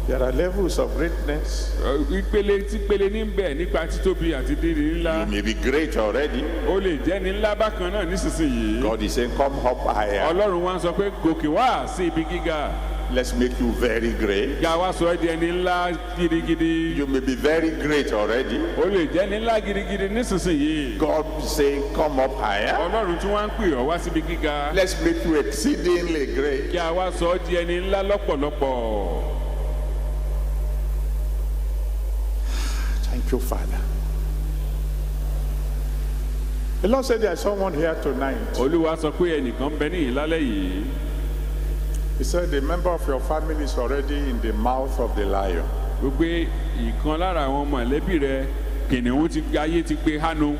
There are levels of greatness. ìpele sípele ní bẹ nípa títóbi àti dídi ńlá. You may be great already. ó lè jẹ́ ẹni ńlá bákan náà nísinsìnyí. God is saying, come up higher. Ọlọ́run wá ń sọ pé gòkè wá sí ibi gíga. Let's make you very great. Ga wá sọ ẹ́ di ẹni ńlá gidigidi. You may be very great already. ó lè jẹ́ ẹni ńlá gidigidi nísinsìnyí. God is saying, come up higher. Ọlọ́run tún wá ń pè ọ́ wá síbi gíga. Let's make you exceedingly great. kí a wá sọ ọ́ di ẹni ńlá lọ́pọ̀lọpọ̀. Thank you, Father. The Lord said there's someone here tonight. Olúwa sọ pé ẹnìkan bẹ ní ìlálẹ́ yìí. He said a member of your family is already in the mouth of the lion. Gbogbo ìkan lára àwọn mọ̀lẹ́bí rẹ kìnìún ti ayé ti gbé hánu.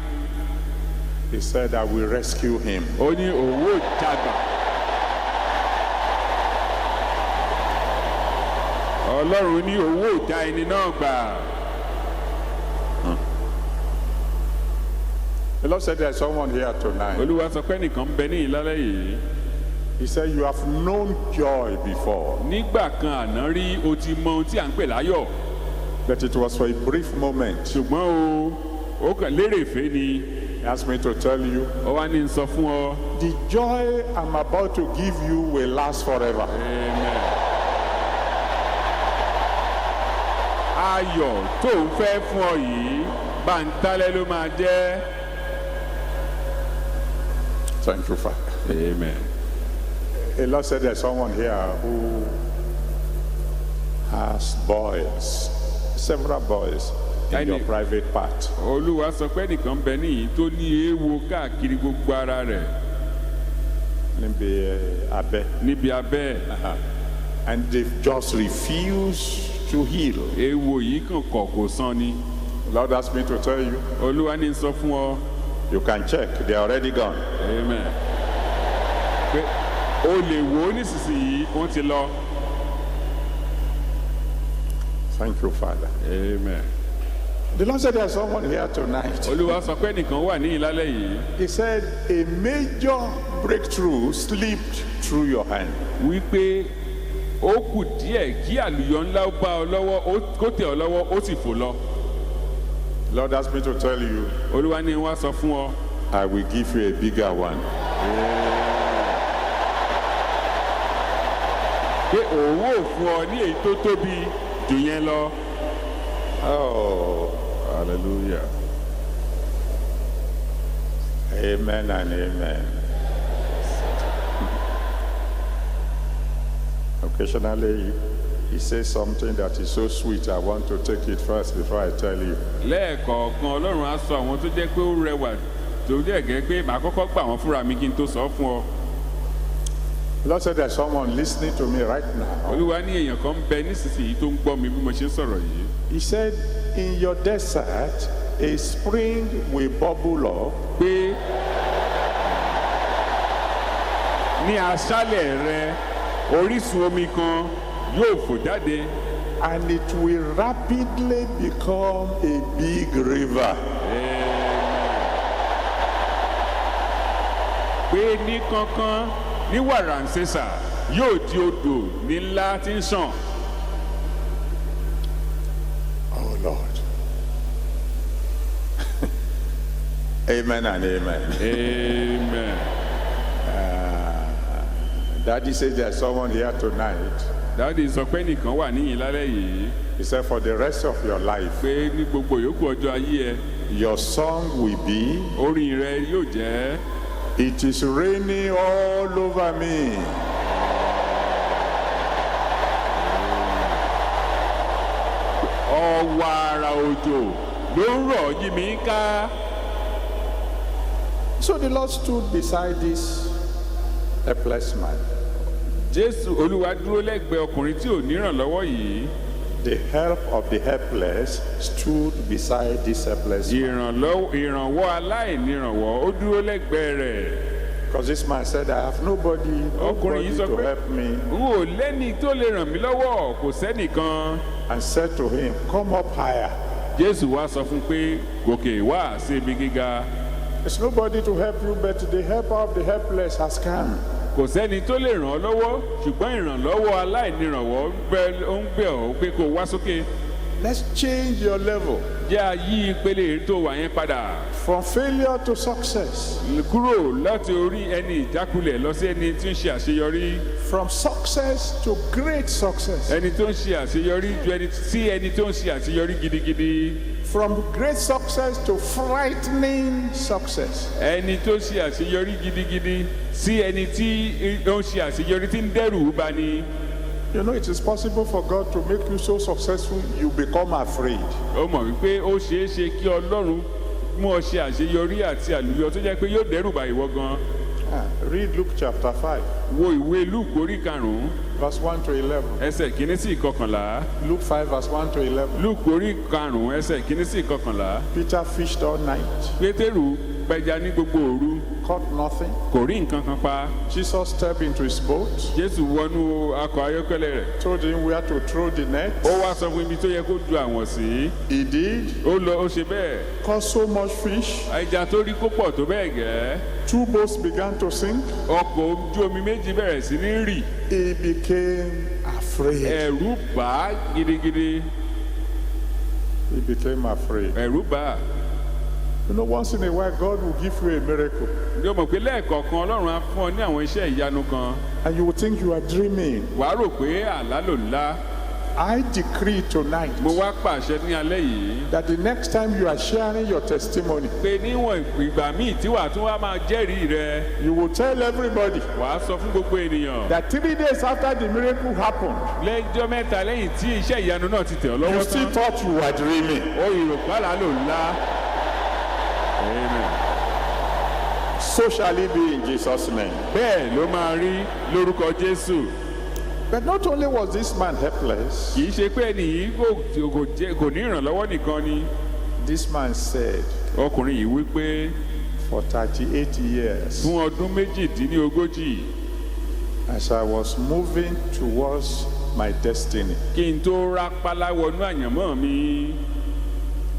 He said, I will rescue him. Ó ní òun ò jagbà. Ọlọ́run ní òun ò já ẹni náà gbà. The Lord said there's someone here tonight. Olúwa sọ pé ẹnìkan bẹ ní ìlálẹ́ yìí. He said you have known joy before, Nígbà kan àná rí o ti mọ ohun tí à ń pè láyọ̀. but it was for a brief moment. Ṣùgbọ́n ó kàn lérèfé ni. He asked me to tell you, Ó wá ní sọ fún ọ. the joy I'm about to give you will last forever. Amen. Ayọ̀ tó ń fẹ́ fún ọ yìí bàǹtálẹ́ ló máa jẹ́. Thank you, Father. Amen. The Lord said there's someone here who has boys, several boys in your Any- private part. Olúwa sọ pé nìkan bẹ níyì tó ní eéwo káàkiri gbogbo ara rẹ̀ Níbi abẹ́. níbi abẹ́ ẹ̀. And they've just refused to heal. Eéwo yìí kàn kọ̀ kò san ni. The Lord asked me to tell you, Olúwa ní sọ fún ọ. you can check, they're already gone. Amen. Pé o lè wò ó nísinsìnyí wọ́n ti lọ. Thank you, Father. Amen. The Lord said there's someone here tonight. Olúwa sọ pé nìkan wà ní ìlálẹ́ yìí. He said a major breakthrough slipped through your hand. Wípé ó kù díẹ̀ kí àlùyọ ńlá ó bá ọ lọ́wọ́ kó tẹ̀ ọ lọ́wọ́ ó sì fò lọ. The Lord asked me to tell you, Olúwa ní wá sọ fún ọ. I will give you a bigger one. Pé òun ò fún ọ ní èyí tó tóbi jù yẹn lọ. Oh, Hallelujah. amen and amen. Occasionally, he says something that is so sweet. I want to take it first before I tell you. lẹ́ẹ̀kọ̀ọ̀kan ọlọ́run á sọ àwọn tó jẹ́ pé ó rẹwà tó jẹ́ gẹ́gẹ́ pé màá kọ́kọ́ gbà wọ́n fúnra mi kí n tó sọ fún ọ. The Lord said there's someone listening to me right now. olúwa ní èèyàn kan ń bẹ nísinsìnyí tó ń gbọ́ mi bí mo ṣe ń sọ̀rọ̀ yìí. He said, in your desert, a spring will bubble up. pé ní aṣálẹ̀ rẹ orísun omi kan yóò fò jáde. And it will rapidly become a big river. pé ní kánkán ní wàràǹsẹ̀sà yóò di odò ní ńlá tí ń sàn. Oh Lord. Amen and amen. amen. Daddy says there's someone here tonight. dáàdi sọ pé nìkan wà níyìn lálẹ́ yìí He said for the rest of your life, pé ní gbogbo yòókù ọjọ́ ayé ẹ your song will be, orin rẹ yóò jẹ́ it is raining all over me. ọ̀wàrà òjò ló ń rọ̀ yí mi ká. So the Lord stood beside this helpless man. jésù olúwa dúró lẹ́gbẹ̀ẹ́ ọkùnrin tí ò nírànlọ́wọ́ yìí. The help of the helpless stood beside this helpless man. ìrànwọ́ aláìnírànwọ́ ó dúró lẹ́gbẹ̀ẹ́ rẹ̀. Because this man said, I have nobody ọkùnrin yìí sọ to pé help me. n ò lẹ́ni tó lè ràn mí lọ́wọ́ kò sẹ́nìkan. And said to him, come up higher. jésù wá sọ fún un pé gòkè wá sí ibi gíga. There's nobody to help you, but the help of the helpless has come. kò sẹ́ni tó lè ràn ọ́ lọ́wọ́ ṣùgbọ́n ìrànlọ́wọ́ aláìnírànwọ́ ó ń gbé ọ pé kó wá sókè. Let's change your level jẹ́ àyí ìpele tó wà yẹn padà. from failure to success, kúrò láti orí ẹni ìjákulẹ̀ lọ sí ẹni tí ń ṣe àṣeyọrí. from success to great success, ẹni tó ń ṣe àṣeyọrí ju ẹni sí ẹni tó ń ṣe àṣeyọrí gidigidi. from great success to frightening success. ẹni tó ń ṣe àṣeyọrí gidigidi sí ẹni tí ó ń ṣe àṣeyọrí tí ń dẹ́rù bà ni. You know, it is possible for God to make you so successful, you become afraid. ó mọ̀ wípé ó ṣeé ṣe kí ọlọ́run mú ọ ṣe àṣeyọrí àti àlùyọ tó jẹ́ pé yóò dẹ́rù bà ìwọ gan. Read Luke chapter 5, wo ìwé luke orí karùn-ún verse 1 to 11. ẹsẹ̀ kìíní sí ìkọkànlá. Luke 5, verse 1 to 11. luke orí karùn-ún ẹsẹ̀ kìíní sí ìkọkànlá. Peter fished all night, pétérù pẹja ní gbogbo òru caught nothing. kò rí nǹkan kan pa. Jesus stepped into his boat, jésù wọnú akọ ayọ́kẹ́lẹ́ rẹ̀. told him where to throw the net. ó wá sọ fún ibi tó yẹ kó ju àwọn sí. He did. ó lọ ó ṣe bẹ́ẹ̀. Caught so much fish, ẹja tó rí kó pọ̀ tó bẹ́ẹ̀ gẹ́. 2 boats began to sink. ọkọ̀ ojú omi méjì bẹ̀rẹ̀ sí ní rì. He became afraid. ẹ̀rù bà á gidigidi. He became afraid. ẹ̀rù bà á. You know, once in a while, God will give you a miracle, yóò mọ̀ pé lẹ́ẹ̀kọ̀ọ̀kan ọlọ́run á fún ọ ní àwọn iṣẹ́ ìyanu kan. and you will think you are dreaming. wàá rò pé àlá ló ńlá. I decree tonight mo wá pàṣẹ ní alẹ́ yìí that the next time you are sharing your testimony, pé níwọ̀n ìgbà míì tí wàá tún wá máa jẹ́rìí rẹ you will tell everybody wàá sọ fún gbogbo ènìyàn. that 3 days after the miracle happened, lẹ́jọ́ mẹ́ta lẹ́yìn tí iṣẹ́ ìyanu náà ti tẹ̀ ọ́ you lọ́wọ́ still tán thought you were dreaming. ó ìròpá àlá ló ńlá. Amen. So shall it be in Jesus' name. bẹ́ẹ̀ ló máa rí lórúkọ jésù. But not only was this man helpless, kì í ṣe pé ẹni yìí kò ní ìrànlọ́wọ́ nìkan ni. this man said, ọkùnrin yìí wí pé for 38 years, fún ọdún méjìdínlógójì as I was moving towards my destiny, kí n tó rápálá wọnú àyànmọ́ mi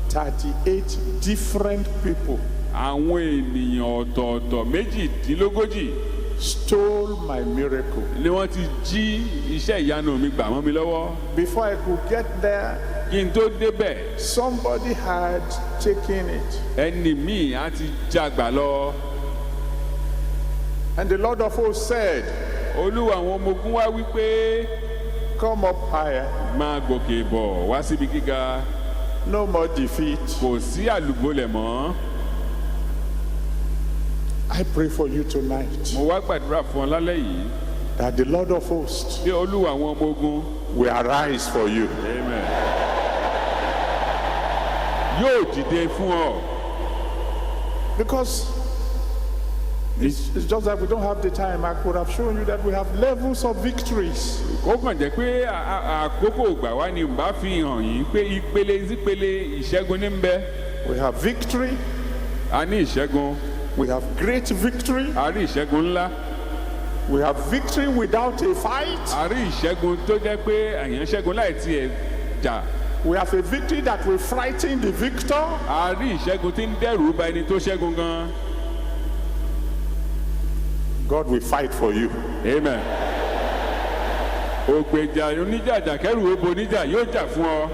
38 different people àwọn ènìyàn ọ̀tọ̀ọ̀tọ̀ méjìdínlógójì stole my miracle. ni wọ́n ti jí iṣẹ́ ìyanu mi gbà mọ́ mi lọ́wọ́. Before I could get there, kí n tó débẹ̀ somebody had taken it. ẹni míì á ti jagbà lọ. And the Lord of hosts said, olúwa àwọn ọmọ ogun wá wípé come up higher, máa gòkè bọ̀ wá síbi gíga no more defeat. kò sí àlùbọ́lẹ̀ mọ́. I pray for you tonight mo wá gbàdúrà fún ọ lálẹ́ yìí that the Lord of hosts bí olúwa àwọn ọmọ ogun will arise for you. Amen. Yóò dìde fún ọ. Because it's just that we don't have the time. I could have shown you that we have levels of victories. Ó kàn jẹ́ pé àkókò ìgbà wa ni bá fi hàn yín pé ìpele sípele ìṣẹ́gun ní ń bẹ. We have victory. A ní ìṣẹ́gun. We have great victory. A rí ìṣẹ́gun ńlá. We have victory without a fight. A rí ìṣẹ́gun tó jẹ́ pé àyàn ṣẹ́gun láì tiẹ̀ jà. We have a victory that will frighten the victor. A rí ìṣẹ́gun tí ń dẹ́rù bà ẹni tó ṣẹ́gun gan. God will fight for you. Amen. Ògbèjà oníjàjà kẹrù obo oníjà yóò jà fún ọ.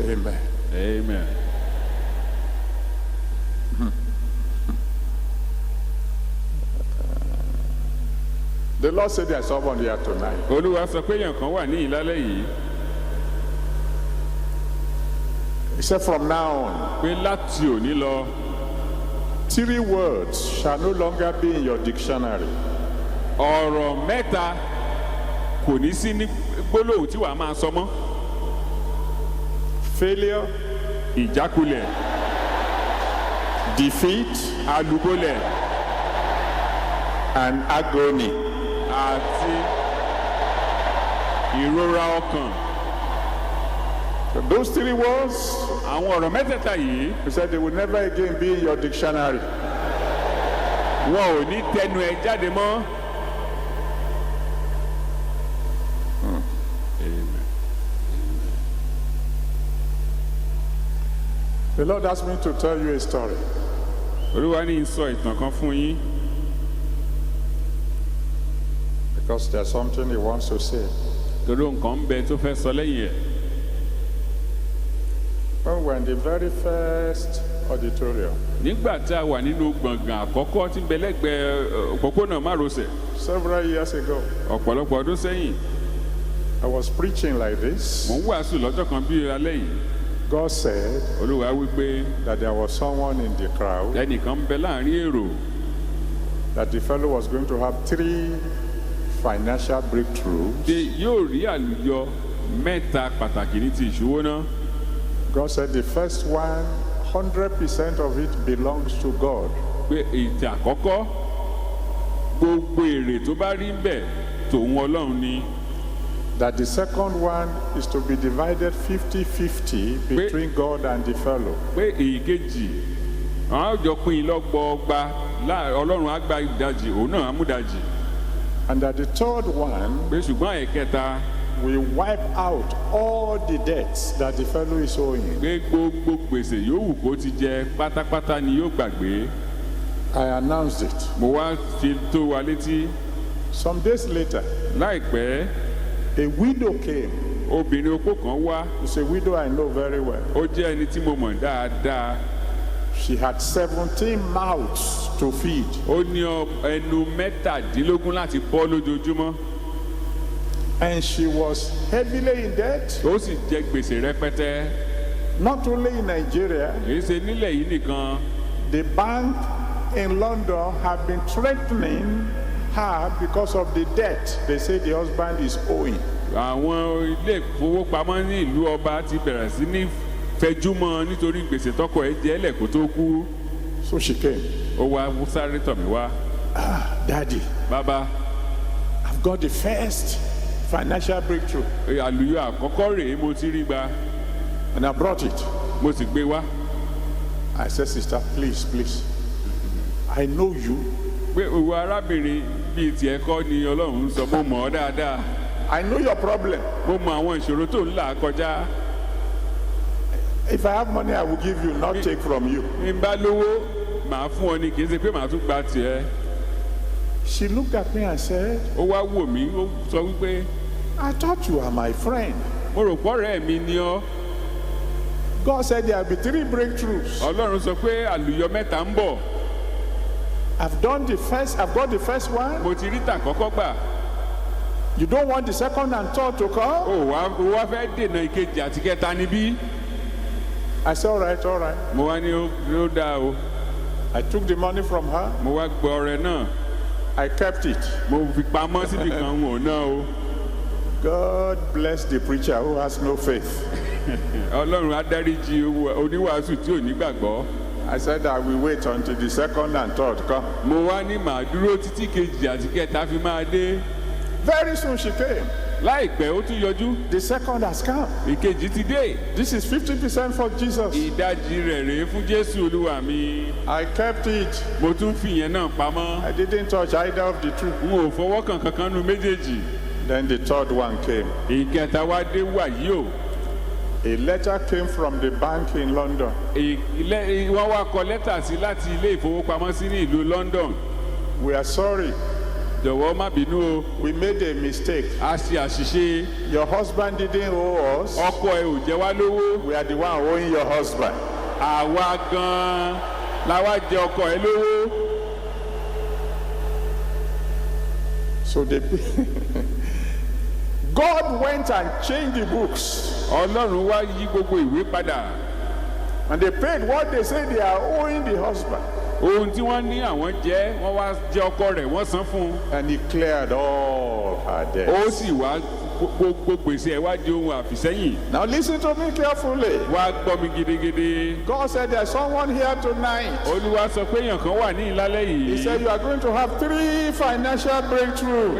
Amen. Amen. The Lord said there's someone here tonight. Olúwa sọ pé èèyàn kan wà ní ìlálẹ́ yìí. He said from now on, Pé láti òní lọ, 3 words shall no longer be in your dictionary. ọ̀rọ̀ mẹ́ta kò ní sí ní gbólóhùn tí wàá máa sọ mọ́. Failure, Ìjákulẹ̀, defeat, àlùbọ́lẹ̀ and agony. àti ìrora ọkàn. So those 3 words, Àwọn ọ̀rọ̀ mẹ́tẹ̀ẹ̀ta yìí he said they will never again be in your dictionary. wọn ò ní tẹnu ẹ jáde mọ́. The Lord asked me to tell you a story. Olúwa ní sọ ìtàn kan fún yín. Because there's something he wants to say. Torí nǹkan ń bẹ tó fẹ́ sọ lẹ́yìn ẹ̀. When we were in the very first auditorium, Nígbà tí a wà nínú gbọ̀ngàn àkọ́kọ́ tí ń bẹ lẹ́gbẹ̀ẹ́ òpópónà márosẹ̀ several years ago, ọ̀pọ̀lọpọ̀ ọdún sẹ́yìn, I was preaching like this. mò ń wàásù lọ́jọ́ kan bí alẹ́ yìí. God said Olúwa wí pé that there was someone in the crowd, ẹnìkan ń bẹ láàrin èrò that the fellow was going to have 3 financial breakthroughs. pé yóò rí àlùyọ mẹ́ta pàtàkì ní ti ìṣòwò náà. God said the first one, 100% of it belongs to God. Pé ètè àkọ́kọ́ gbogbo èrè tó bá rí ń bẹ̀ tòun Ọlọ́run ni. That the second one is to be divided 50-50 between God and the fellow. Pé èyí kejì àwọn àjọ pín in lọ́gbọọgba Ọlọ́run á gba ìdajì òun náà á mú ìdajì. And that the third one Pé ṣùgbọ́n ẹ̀kẹta will wipe out all the debts that the fellow is owing. pé gbogbo gbèsè yòówù kó ti jẹ pátápátá ni yóò gbàgbé. I announced it. Mo wá fi tó wa létí. Some days later, Láìpẹ́ a widow came. obìnrin opó kan wá. It's a widow I know very well. Ó jẹ́ ẹni tí mo mọ̀ dáadáa. She had 17 mouths to feed. Ó ní ẹnu mẹ́tàdínlógún láti bọ́ lójoojúmọ́. And she was heavily in debt, Ó sì jẹ gbèsè rẹpẹtẹ. not only in Nigeria. Kìí ṣe nílẹ̀ yìí nìkan. The bank in London have been threatening her because of the debt they say the husband is owing. Àwọn ilé ìfowópamọ́ ní ìlú ọba ti bẹ̀rẹ̀ sí ní fẹjúmọ́ nítorí gbèsè tọkọ ẹ̀ jẹ́ lẹ̀ kó tó kú. So she came. Ó wá sáré tọ̀ mí wá. Daddy, Bàbá, I've got the first financial breakthrough. àlùyọ àkọ́kọ́ rèé mo ti rí gba. And I brought it. Mo sì gbé wá. I said, sister, please, please. I know you. Pé òwò arábìnrin bíi tiẹ̀ kọ́ ni Ọlọ́run sọ, mo mọ̀ ọ́ dáadáa. I know your problem. Mo mọ àwọn ìṣòro tó ń là kọjá. If I have money, I will give you, not take from you. Bí n bá lówó, màá fún ọ ní kì í ṣe pé màá tún gba tiẹ̀. She looked at me and said, Ó wá wò mí, ó sọ wípé I thought you are my friend. mo rò pọ́rẹ́ mi ni ọ́. God said there will be 3 breakthroughs. Ọlọ́run sọ pé àlùyọ mẹ́ta ń bọ̀. I've got the first one. Mo ti rí tàkọ́kọ́ gbà. You don't want the second and third to come? Ó wá fẹ́ dènà ìkejì àti kẹta níbí. I said, all right, all right. Mo wá ní ó dáa o. I took the money from her. Mo wá gbọ́ ọrẹ náà. I kept it. mo fi pamọ́ síbi kan n ò ná o. God bless the preacher who has no faith. Ọlọ́run á dáríjì oníwàásù tí ò ní gbàgbọ́. I said I will wait until the second and third come. mo wá ní màá dúró títí kejì àti kẹta fi máa dé. Very soon she came. láìpẹ́ ó tún yọjú. The second has come. ìkejì ti dé. This is 50% for Jesus. ìdajì rẹ̀ rèé fún Jésù Olúwa mi. I kept it. mo tún fìyẹn náà pamọ́. I didn't touch either of the two. n ò fọwọ́ kàn kankan nu méjèèjì. Then the third one came. ìkẹta wá dé wàyí o. A letter came from the bank in London. wọ́n wá kọ lẹ́tà sí láti ilé ìfowópamọ́sí ní ìlú London. We are sorry. jọ̀wọ́ má bínú o. We made a mistake. a ṣe àṣìṣe. Your husband didn't owe us. ọkọ ẹ ò jẹ wá lówó. We are the one owing your husband. àwa gan-an la wá jẹ ọkọ ẹ lówó. So they God went and changed the books. Ọlọ́run wá yí gbogbo ìwé padà. And they paid what they say they are owing the husband. ohun tí wọ́n ní àwọn jẹ́ wọ́n wá jẹ ọkọ rẹ̀ wọ́n san fún un. And he cleared all her ó debts. sì wá gbogbo gbèsè ẹ̀ wá di ohun àfìsẹ́yìn. Now listen to me carefully. wá gbọ́ mi gidigidi. God said there's someone here tonight. Olúwa sọ pé èèyàn kan wà ní ìlálẹ́ He yìí. said you are going to have 3 financial pé breakthroughs.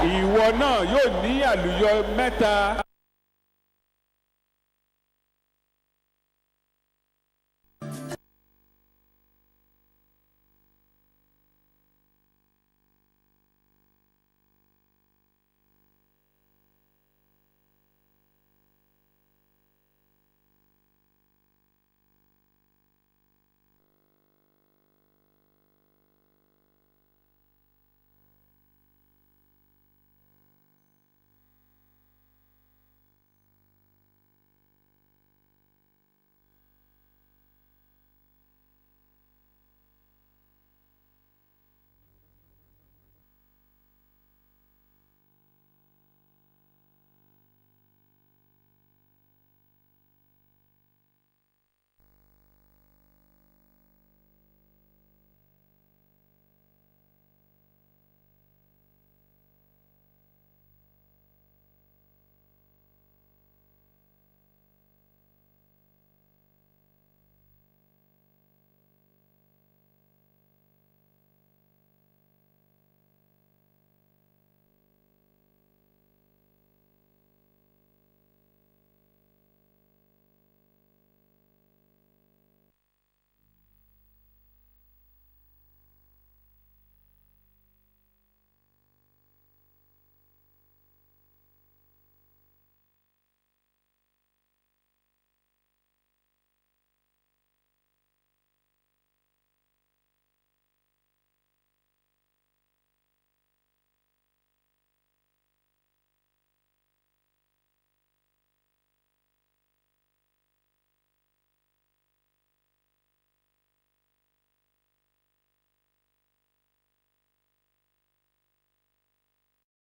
ìwọ náà yóò ní àlùyọ mẹ́ta.